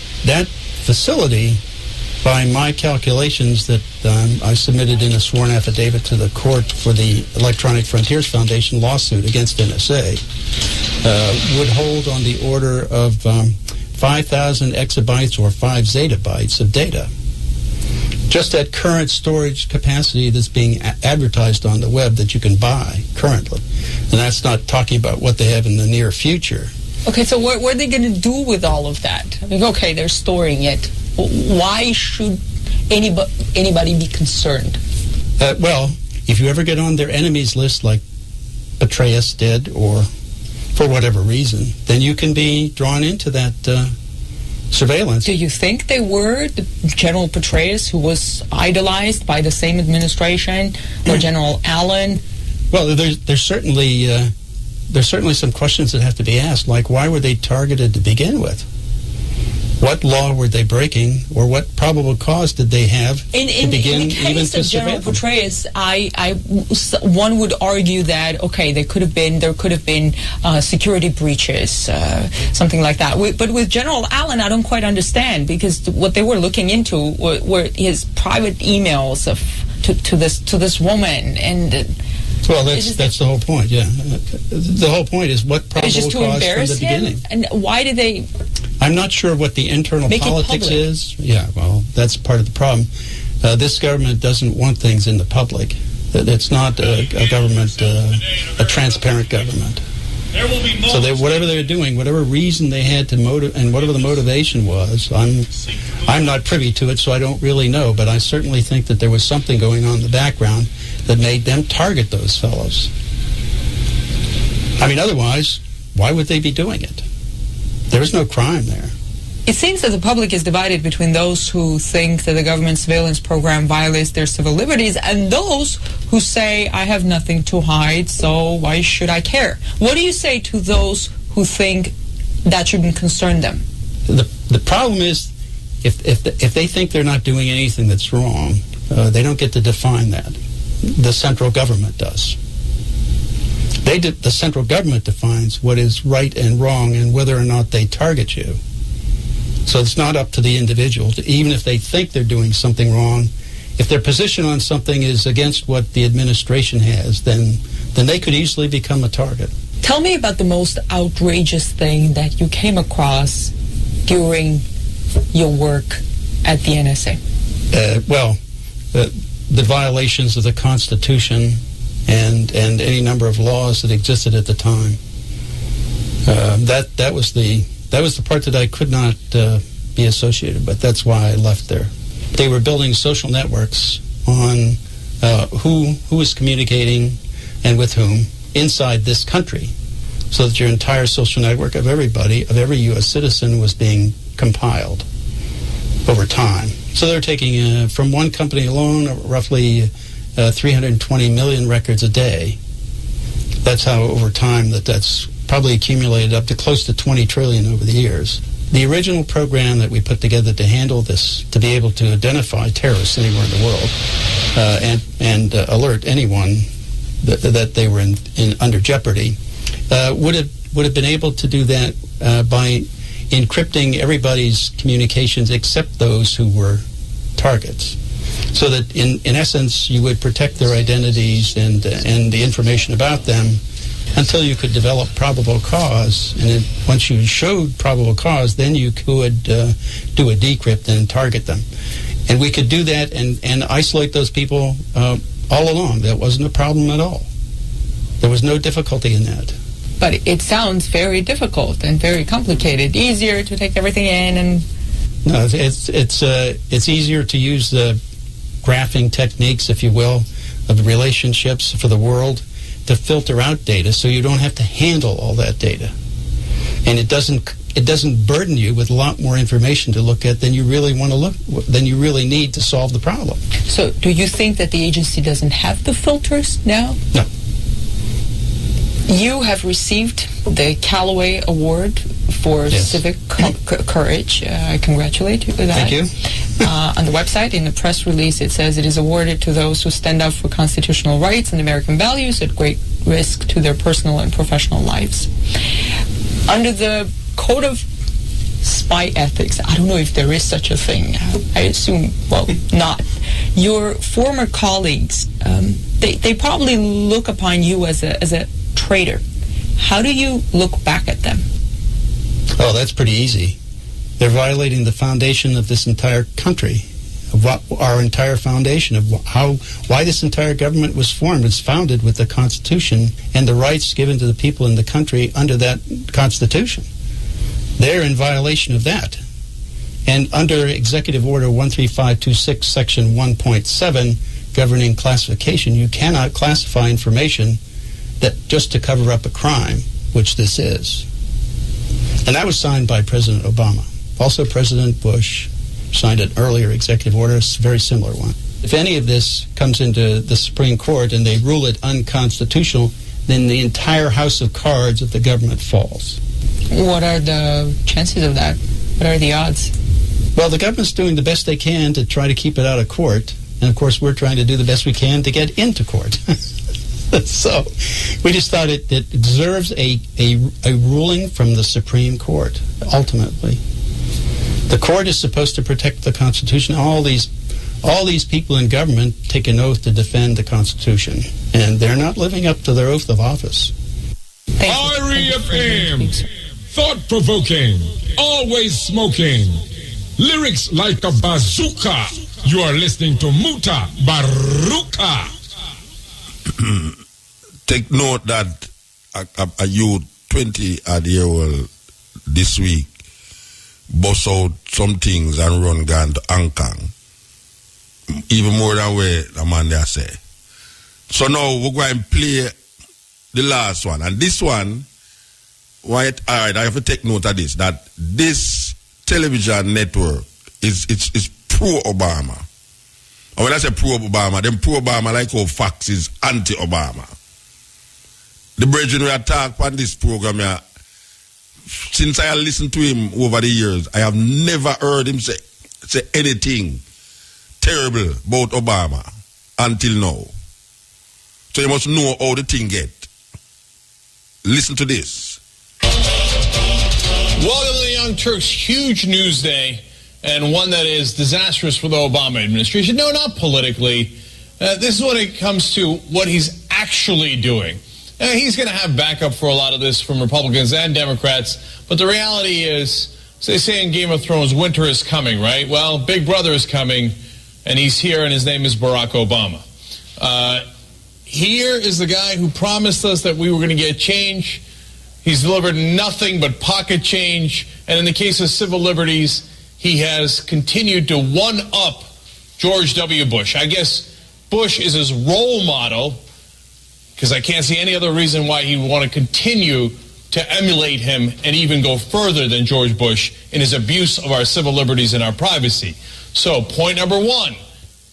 facility, by my calculations that I submitted in a sworn affidavit to the court for the Electronic Frontiers Foundation lawsuit against NSA, would hold on the order of 5,000 exabytes or 5 zettabytes of data. Just that current storage capacity that's being advertised on the web that you can buy currently. And that's not talking about what they have in the near future. Okay, so what are they going to do with all of that? Okay, they're storing it. Why should anybody be concerned? Well, if you ever get on their enemies list like Petraeus did, or for whatever reason, then you can be drawn into that surveillance. Do you think they were the General Petraeus, who was idolized by the same administration, or General Allen? Well, there's certainly some questions that have to be asked, like why were they targeted to begin with? What law were they breaking, or what probable cause did they have to begin in the case even to of General Petraeus? one would argue that there could have been security breaches, something like that. But with General Allen, I don't quite understand, because what they were looking into were his private emails to this woman, and. Well, that's the whole point. Yeah, the whole point is what probable cause from the beginning. And why did they? I'm not sure what the internal politics is. Yeah, well, that's part of the problem. This government doesn't want things in the public. It's not a government, a transparent government. So whatever they're doing, whatever reason they had to motive, and whatever the motivation was, I'm not privy to it, so I don't really know. But I certainly think that there was something going on in the background that made them target those fellows. I mean, otherwise, why would they be doing it? There is no crime there. It seems that the public is divided between those who think that the government surveillance program violates their civil liberties and those who say, I have nothing to hide, so why should I care? What do you say to those who think that shouldn't concern them? The problem is, if they think they're not doing anything that's wrong, they don't get to define that. The central government does. The central government defines what is right and wrong and whether or not they target you. So it's not up to the individual, even if they think they're doing something wrong. If their position on something is against what the administration has, then they could easily become a target. Tell me about the most outrageous thing that you came across during your work at the NSA. The violations of the Constitution and any number of laws that existed at the time. That was the part that I could not be associated with. That's why I left there. They were building social networks on who was communicating and with whom inside this country, so that your entire social network of everybody, of every U.S. citizen, was being compiled over time. So they're taking, from one company alone, roughly 320 million records a day. That's how, over time, that's probably accumulated up to close to 20 trillion over the years. The original program that we put together to handle this, to be able to identify terrorists anywhere in the world and alert anyone that they were under jeopardy, would have been able to do that by encrypting everybody's communications except those who were targets, so that in essence you would protect their identities and the information about them until you could develop probable cause. And then once you showed probable cause, then you could do a decrypt and target them. And we could do that and isolate those people all along. That wasn't a problem at all. There was no difficulty in that. But it sounds very difficult and very complicated. Easier to take everything in and... No, it's easier to use the graphing techniques, if you will, of the relationships for the world to filter out data, so you don't have to handle all that data, and it doesn't burden you with a lot more information to look at than you really need to solve the problem. So, do you think that the agency doesn't have the filters now? No. You have received the Callaway Award for civic courage. I congratulate you for that. Thank you. On the website, in the press release, it says it is awarded to those who stand up for constitutional rights and American values at great risk to their personal and professional lives. Under the Code of Spy Ethics, I don't know if there is such a thing. I assume, not. Your former colleagues, they probably look upon you as a traitor. How do you look back at them? Oh, that's pretty easy. They're violating the foundation of this entire country, of our entire foundation, of why this entire government was formed. It's founded with the Constitution and the rights given to the people in the country under that Constitution. They're in violation of that. And under Executive Order 13526, Section 1.7, governing classification, you cannot classify information that just to cover up a crime, which this is. And that was signed by President Obama. Also, President Bush signed an earlier executive order, a very similar one. If any of this comes into the Supreme Court and they rule it unconstitutional, then the entire house of cards of the government falls. What are the chances of that? What are the odds? Well, the government's doing the best they can to try to keep it out of court. And, of course, we're trying to do the best we can to get into court. So we just thought it deserves a ruling from the Supreme Court, ultimately. The court is supposed to protect the Constitution. All these people in government take an oath to defend the Constitution, and they're not living up to their oath of office. REFM, thought-provoking, always smoking, lyrics like a bazooka. You are listening to Muta Baruka. Take note that a youth 20-odd-year-old this week bust out some things and run gun to Hong Kong. Even more than where the man there say. So now we're going to play the last one. And this one, I have to take note of this, that this television network is pro-Obama. And when I say pro-Obama, then pro-Obama like how Fox is anti-Obama. The brethren we attack on this program here, since I have listened to him over the years, I have never heard him say anything terrible about Obama until now. So you must know how the thing get. Listen to this. Welcome to the Young Turks' huge news day, and one that is disastrous for the Obama administration. No, not politically. This is when it comes to what he's actually doing. He's going to have backup for a lot of this from Republicans and Democrats, but the reality is, as they say in Game of Thrones, winter is coming, right? Well, Big Brother is coming, and he's here, and his name is Barack Obama. Here is the guy who promised us that we were going to get change. He's delivered nothing but pocket change. And in the case of civil liberties, he has continued to one-up George W. Bush. I guess Bush is his role model, because I can't see any other reason why he would want to continue to emulate him and even go further than George Bush in his abuse of our civil liberties and our privacy. So, point number one.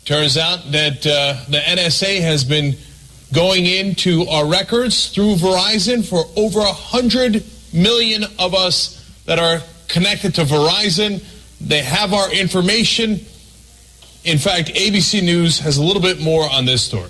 Turns out that the NSA has been going into our records through Verizon for over 100 million of us that are connected to Verizon. They have our information. In fact, ABC News has a little bit more on this story.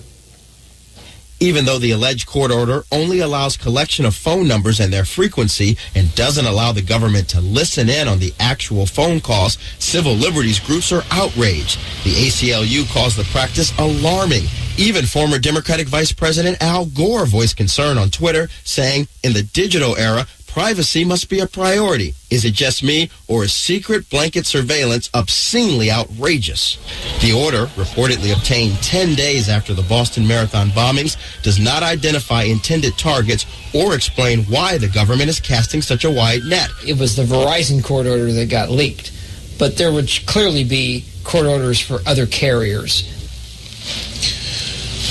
Even though the alleged court order only allows collection of phone numbers and their frequency and doesn't allow the government to listen in on the actual phone calls, civil liberties groups are outraged. The ACLU calls the practice alarming. Even former Democratic Vice President Al Gore voiced concern on Twitter, saying, in the digital era, privacy must be a priority. Is it just me, or is secret blanket surveillance obscenely outrageous? The order, reportedly obtained 10 days after the Boston Marathon bombings, does not identify intended targets or explain why the government is casting such a wide net. It was the Verizon court order that got leaked, but there would clearly be court orders for other carriers.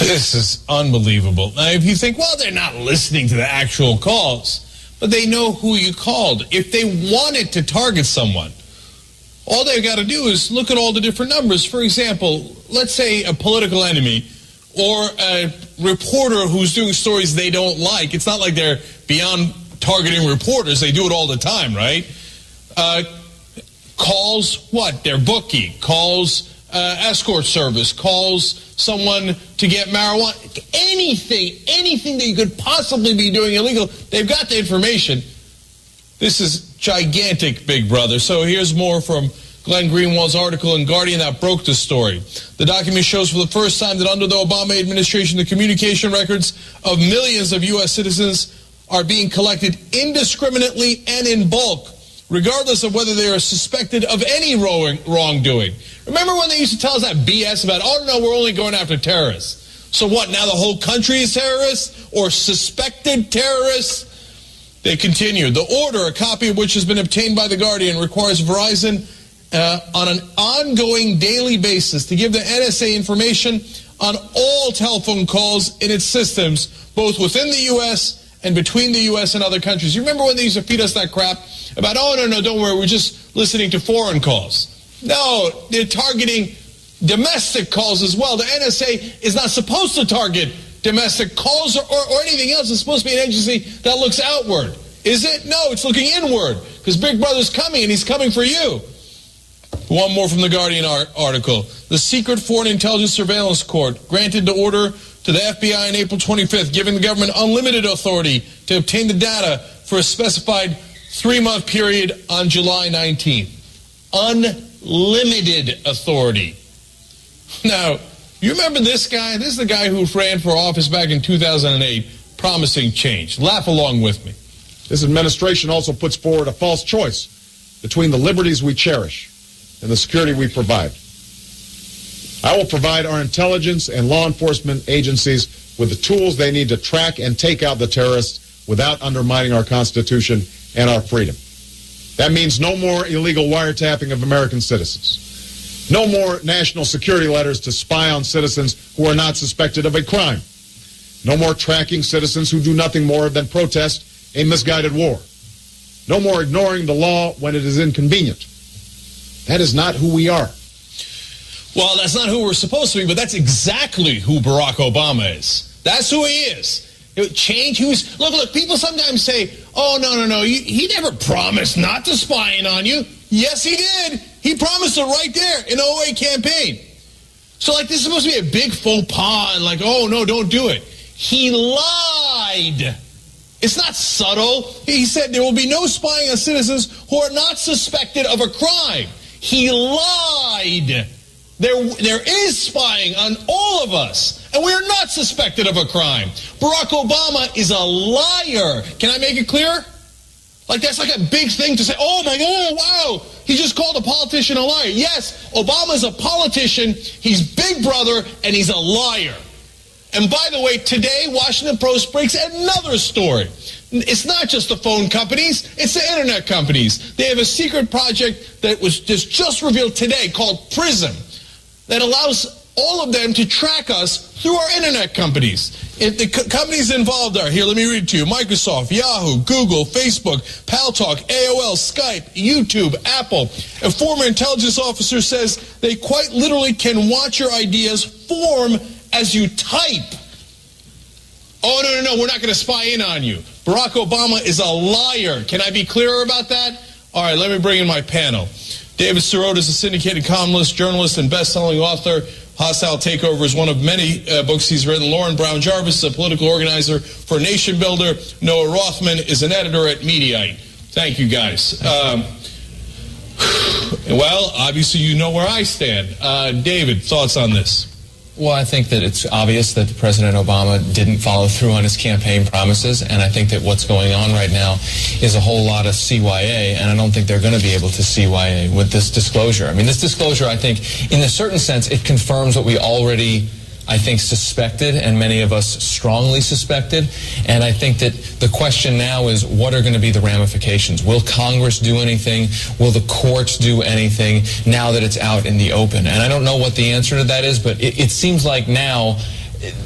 This is unbelievable. Now, if you think, well, they're not listening to the actual calls, but they know who you called. If they wanted to target someone, all they've got to do is look at all the different numbers. For example, let's say a political enemy or a reporter who's doing stories they don't like. It's not like they're beyond targeting reporters. They do it all the time, right? Calls what? Their bookie. Calls escort service. Calls someone to get marijuana. Anything that you could possibly be doing illegal, they've got the information. This is gigantic, Big Brother. So here's more from Glenn Greenwald's article in Guardian that broke the story. The document shows for the first time that under the Obama administration, the communication records of millions of U.S. citizens are being collected indiscriminately and in bulk, regardless of whether they are suspected of any wrongdoing. Remember when they used to tell us that BS about, oh, no, we're only going after terrorists. So what, now the whole country is terrorists or suspected terrorists? They continue. The order, a copy of which has been obtained by The Guardian, requires Verizon on an ongoing daily basis to give the NSA information on all telephone calls in its systems, both within the U.S. and between the U.S. and other countries. You remember when they used to feed us that crap about, oh, no, don't worry, we're just listening to foreign calls. No, they're targeting domestic calls as well. The NSA is not supposed to target domestic calls or anything else. It's supposed to be an agency that looks outward. Is it? No, it's looking inward, because Big Brother's coming, and he's coming for you. One more from the Guardian article. The secret Foreign Intelligence Surveillance Court granted the order to the FBI on April 25th, giving the government unlimited authority to obtain the data for a specified 3-month period on July 19th. Unlimited authority. Now, you remember this guy? This is the guy who ran for office back in 2008, promising change. Laugh along with me. This administration also puts forward a false choice between the liberties we cherish and the security we provide. I will provide our intelligence and law enforcement agencies with the tools they need to track and take out the terrorists without undermining our Constitution and our freedom. That means no more illegal wiretapping of American citizens. No more national security letters to spy on citizens who are not suspected of a crime. No more tracking citizens who do nothing more than protest a misguided war. No more ignoring the law when it is inconvenient. That is not who we are. Well, that's not who we're supposed to be, but that's exactly who Barack Obama is. That's who he is. Change. He was. Look. People sometimes say, "Oh, no. He never promised not to spy in on you." Yes, he did. He promised it right there in the 08 campaign. So, like, this is supposed to be a big faux pas, and like, oh no, don't do it. He lied. It's not subtle. He said there will be no spying on citizens who are not suspected of a crime. He lied. There is spying on all of us, and we are not suspected of a crime. Barack Obama is a liar. Can I make it clear? Like, that's like a big thing to say, oh my God, wow, he just called a politician a liar. Yes, Obama's a politician, he's Big Brother, and he's a liar. And by the way, today, Washington Post breaks another story. It's not just the phone companies, it's the internet companies. They have a secret project that was just revealed today called PRISM that allows all of them to track us through our internet companies. The companies involved are, here, let me read it to you, Microsoft, Yahoo, Google, Facebook, Paltalk, AOL, Skype, YouTube, Apple. A former intelligence officer says they quite literally can watch your ideas form as you type. Oh, no, we're not going to spy in on you. Barack Obama is a liar. Can I be clearer about that? All right, let me bring in my panel. David Sirota is a syndicated columnist, journalist, and best-selling author. Hostile Takeover is one of many books he's written. Lauren Brown Jarvis is a political organizer for Nation Builder. Noah Rothman is an editor at Mediaite. Thank you, guys. Well, obviously you know where I stand. David, thoughts on this? Well, I think that it's obvious that President Obama didn't follow through on his campaign promises, and I think that what's going on right now is a whole lot of CYA, and I don't think they're going to be able to CYA with this disclosure. I mean, this disclosure, I think, in a certain sense, it confirms what we already, I think, suspected, and many of us strongly suspected. And I think that the question now is, what are going to be the ramifications? Will Congress do anything? Will the courts do anything now that it's out in the open? And I don't know what the answer to that is, but it seems like now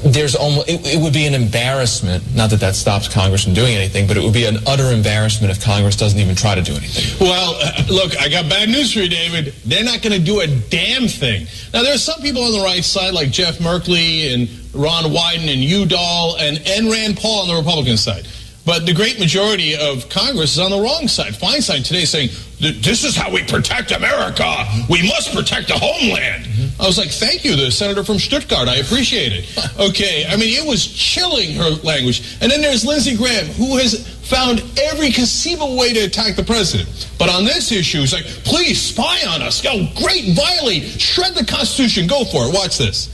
there's almost, it would be an embarrassment, not that that stops Congress from doing anything, but it would be an utter embarrassment if Congress doesn't even try to do anything. Well, look, I got bad news for you, David. They're not going to do a damn thing. Now, there are some people on the right side, like Jeff Merkley and Ron Wyden and Udall and Rand Paul on the Republican side. But the great majority of Congress is on the wrong side. Feinstein today saying, this is how we protect America. We must protect the homeland. I was like, thank you, the senator from Stuttgart. I appreciate it. Okay, I mean, it was chilling, her language. And then there's Lindsey Graham, who has found every conceivable way to attack the president. But on this issue, he's like, please spy on us. Go, great, violate, shred the Constitution, go for it. Watch this.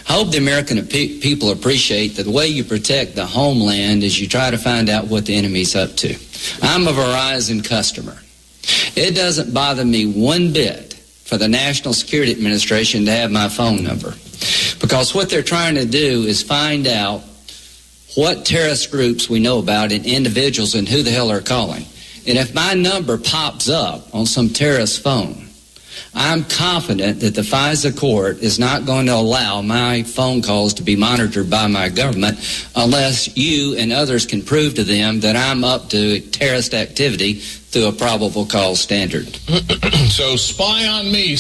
I hope the American people appreciate that the way you protect the homeland is you try to find out what the enemy's up to. I'm a Verizon customer. It doesn't bother me one bit for the National Security Administration to have my phone number, because what they're trying to do is find out what terrorist groups we know about and individuals and who the hell are calling. And if my number pops up on some terrorist phone, I'm confident that the FISA court is not going to allow my phone calls to be monitored by my government unless you and others can prove to them that I'm up to terrorist activity through a probable cause standard. So spy on me.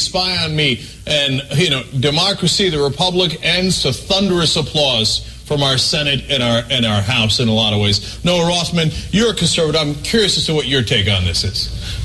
And, you know, democracy, the republic, ends to thunderous applause from our Senate and our House in a lot of ways. Noah Rothman, you're a conservative. I'm curious as to what your take on this is.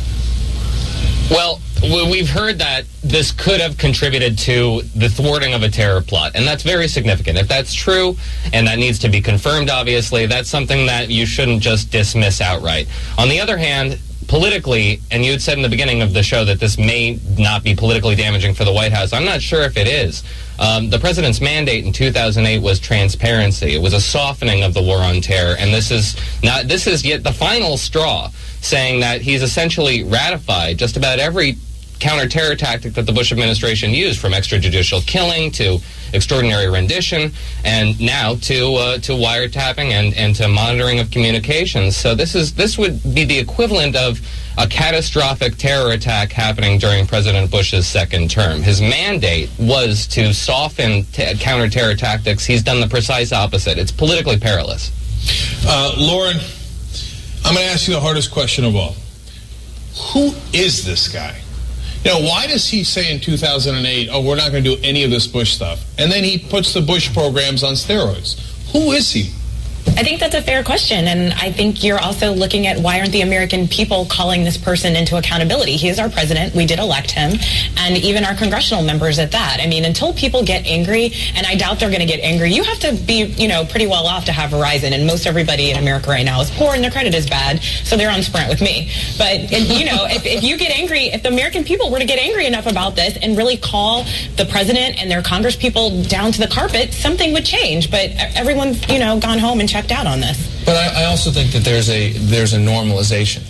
Well, we've heard that this could have contributed to the thwarting of a terror plot, and that's very significant. If that's true, and that needs to be confirmed, obviously, that's something that you shouldn't just dismiss outright. On the other hand, politically, and you had said in the beginning of the show that this may not be politically damaging for the White House. I'm not sure if it is. The president's mandate in 2008 was transparency. It was a softening of the war on terror, and this is yet the final straw, saying that he's essentially ratified just about every counter-terror tactic that the Bush administration used, from extrajudicial killing to extraordinary rendition, and now to wiretapping and to monitoring of communications. So this would be the equivalent of a catastrophic terror attack happening during President Bush's second term. His mandate was to soften counter-terror tactics. He's done the precise opposite. It's politically perilous. Lauren, I'm going to ask you the hardest question of all. Who is this guy? You know, why does he say in 2008, oh, we're not going to do any of this Bush stuff? And then he puts the Bush programs on steroids. Who is he? I think that's a fair question, and I think you're also looking at why aren't the American people calling this person into accountability? He is our president. We did elect him, and even our congressional members at that. I mean, until people get angry, and I doubt they're going to get angry, you have to be, you know, pretty well off to have Verizon, and most everybody in America right now is poor and their credit is bad, so they're on Sprint with me. But, you know, if you get angry, if the American people were to get angry enough about this and really call the president and their Congress people down to the carpet, something would change. But everyone's, you know, gone home and checked out on this. But I also think that there's a normalization.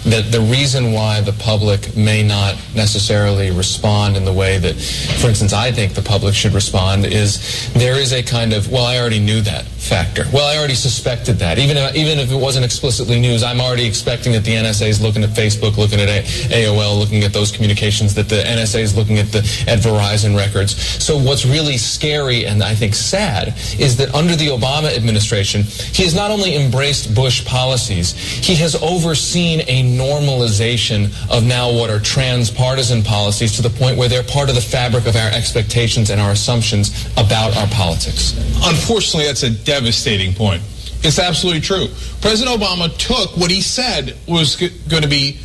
That the reason why the public may not necessarily respond in the way that, for instance, I think the public should respond is there is a kind of, well, I already knew that factor. Well, I already suspected that. Even if it wasn't explicitly news, I'm already expecting that the NSA is looking at Facebook, looking at AOL, looking at those communications, that the NSA is looking at Verizon records. So what's really scary and I think sad is that under the Obama administration, he has not only embraced Bush policies, he has overseen a normalization of now what are transpartisan policies to the point where they're part of the fabric of our expectations and our assumptions about our politics. Unfortunately, that's a devastating point. It's absolutely true. President Obama took what he said was going to be,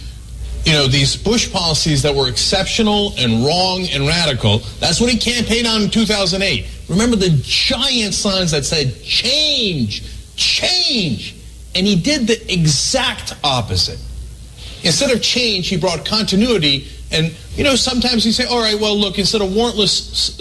you know, these Bush policies that were exceptional and wrong and radical. That's what he campaigned on in 2008. Remember the giant signs that said, change, change. And he did the exact opposite. Instead of change, he brought continuity. And, you know, sometimes you say, all right, well, look, instead of warrantless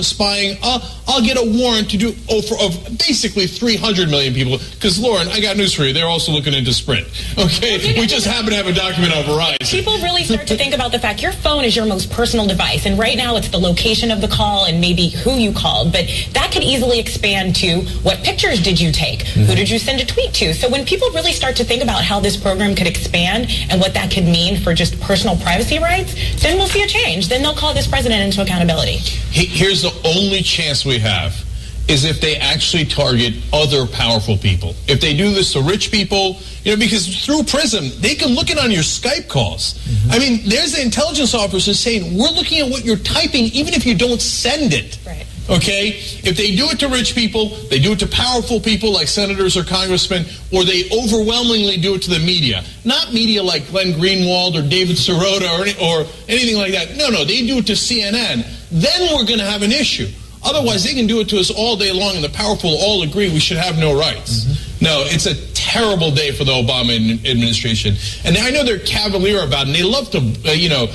spying, I'll get a warrant to do of basically 300 million people. Because, Lauren, I got news for you. They're also looking into Sprint. Okay? We just happen to have a document on Verizon. People really start to think about the fact your phone is your most personal device. And right now it's the location of the call and maybe who you called. But that could easily expand to what pictures did you take? Who did you send a tweet to? So when people really start to think about how this program could expand and what that could mean for just personal privacy rights, then we'll see a change. Then they'll call this president into accountability. Here's the only chance we have is if they actually target other powerful people. If they do this to rich people, you know, because through PRISM, they can look it on your Skype calls. I mean, there's the intelligence officers saying, we're looking at what you're typing even if you don't send it. Right. Okay? If they do it to rich people, they do it to powerful people like senators or congressmen, or they overwhelmingly do it to the media. Not media like Glenn Greenwald or David Sirota or anything like that. No, they do it to CNN. Then we're going to have an issue. Otherwise, they can do it to us all day long, and the powerful all agree we should have no rights. No, it's a terrible day for the Obama administration. And I know they're cavalier about it, and they love to, you know,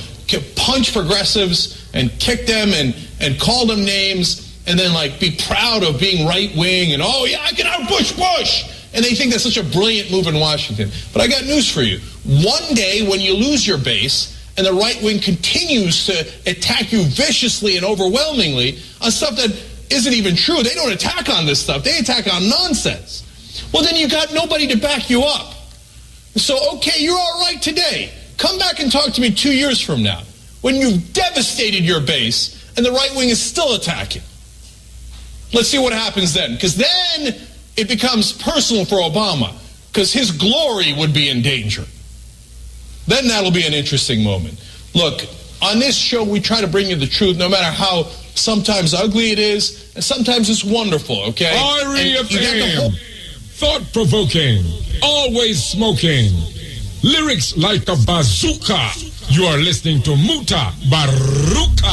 punch progressives and kick them and call them names and then, like, be proud of being right-wing and, oh, yeah, I can out-Bush. And they think that's such a brilliant move in Washington. But I got news for you. One day when you lose your base and the right wing continues to attack you viciously and overwhelmingly on stuff that isn't even true, they don't attack on this stuff. They attack on nonsense. Well, then you got nobody to back you up. So, okay, you're all right today. Come back and talk to me 2 years from now when you've devastated your base and the right wing is still attacking. Let's see what happens then. Because then it becomes personal for Obama. Because his glory would be in danger. Then that'll be an interesting moment. Look, on this show we try to bring you the truth no matter how sometimes ugly it is and sometimes it's wonderful, okay? R-E-F-M, thought-provoking, always smoking, lyrics like a bazooka. You are listening to Muta Baruka.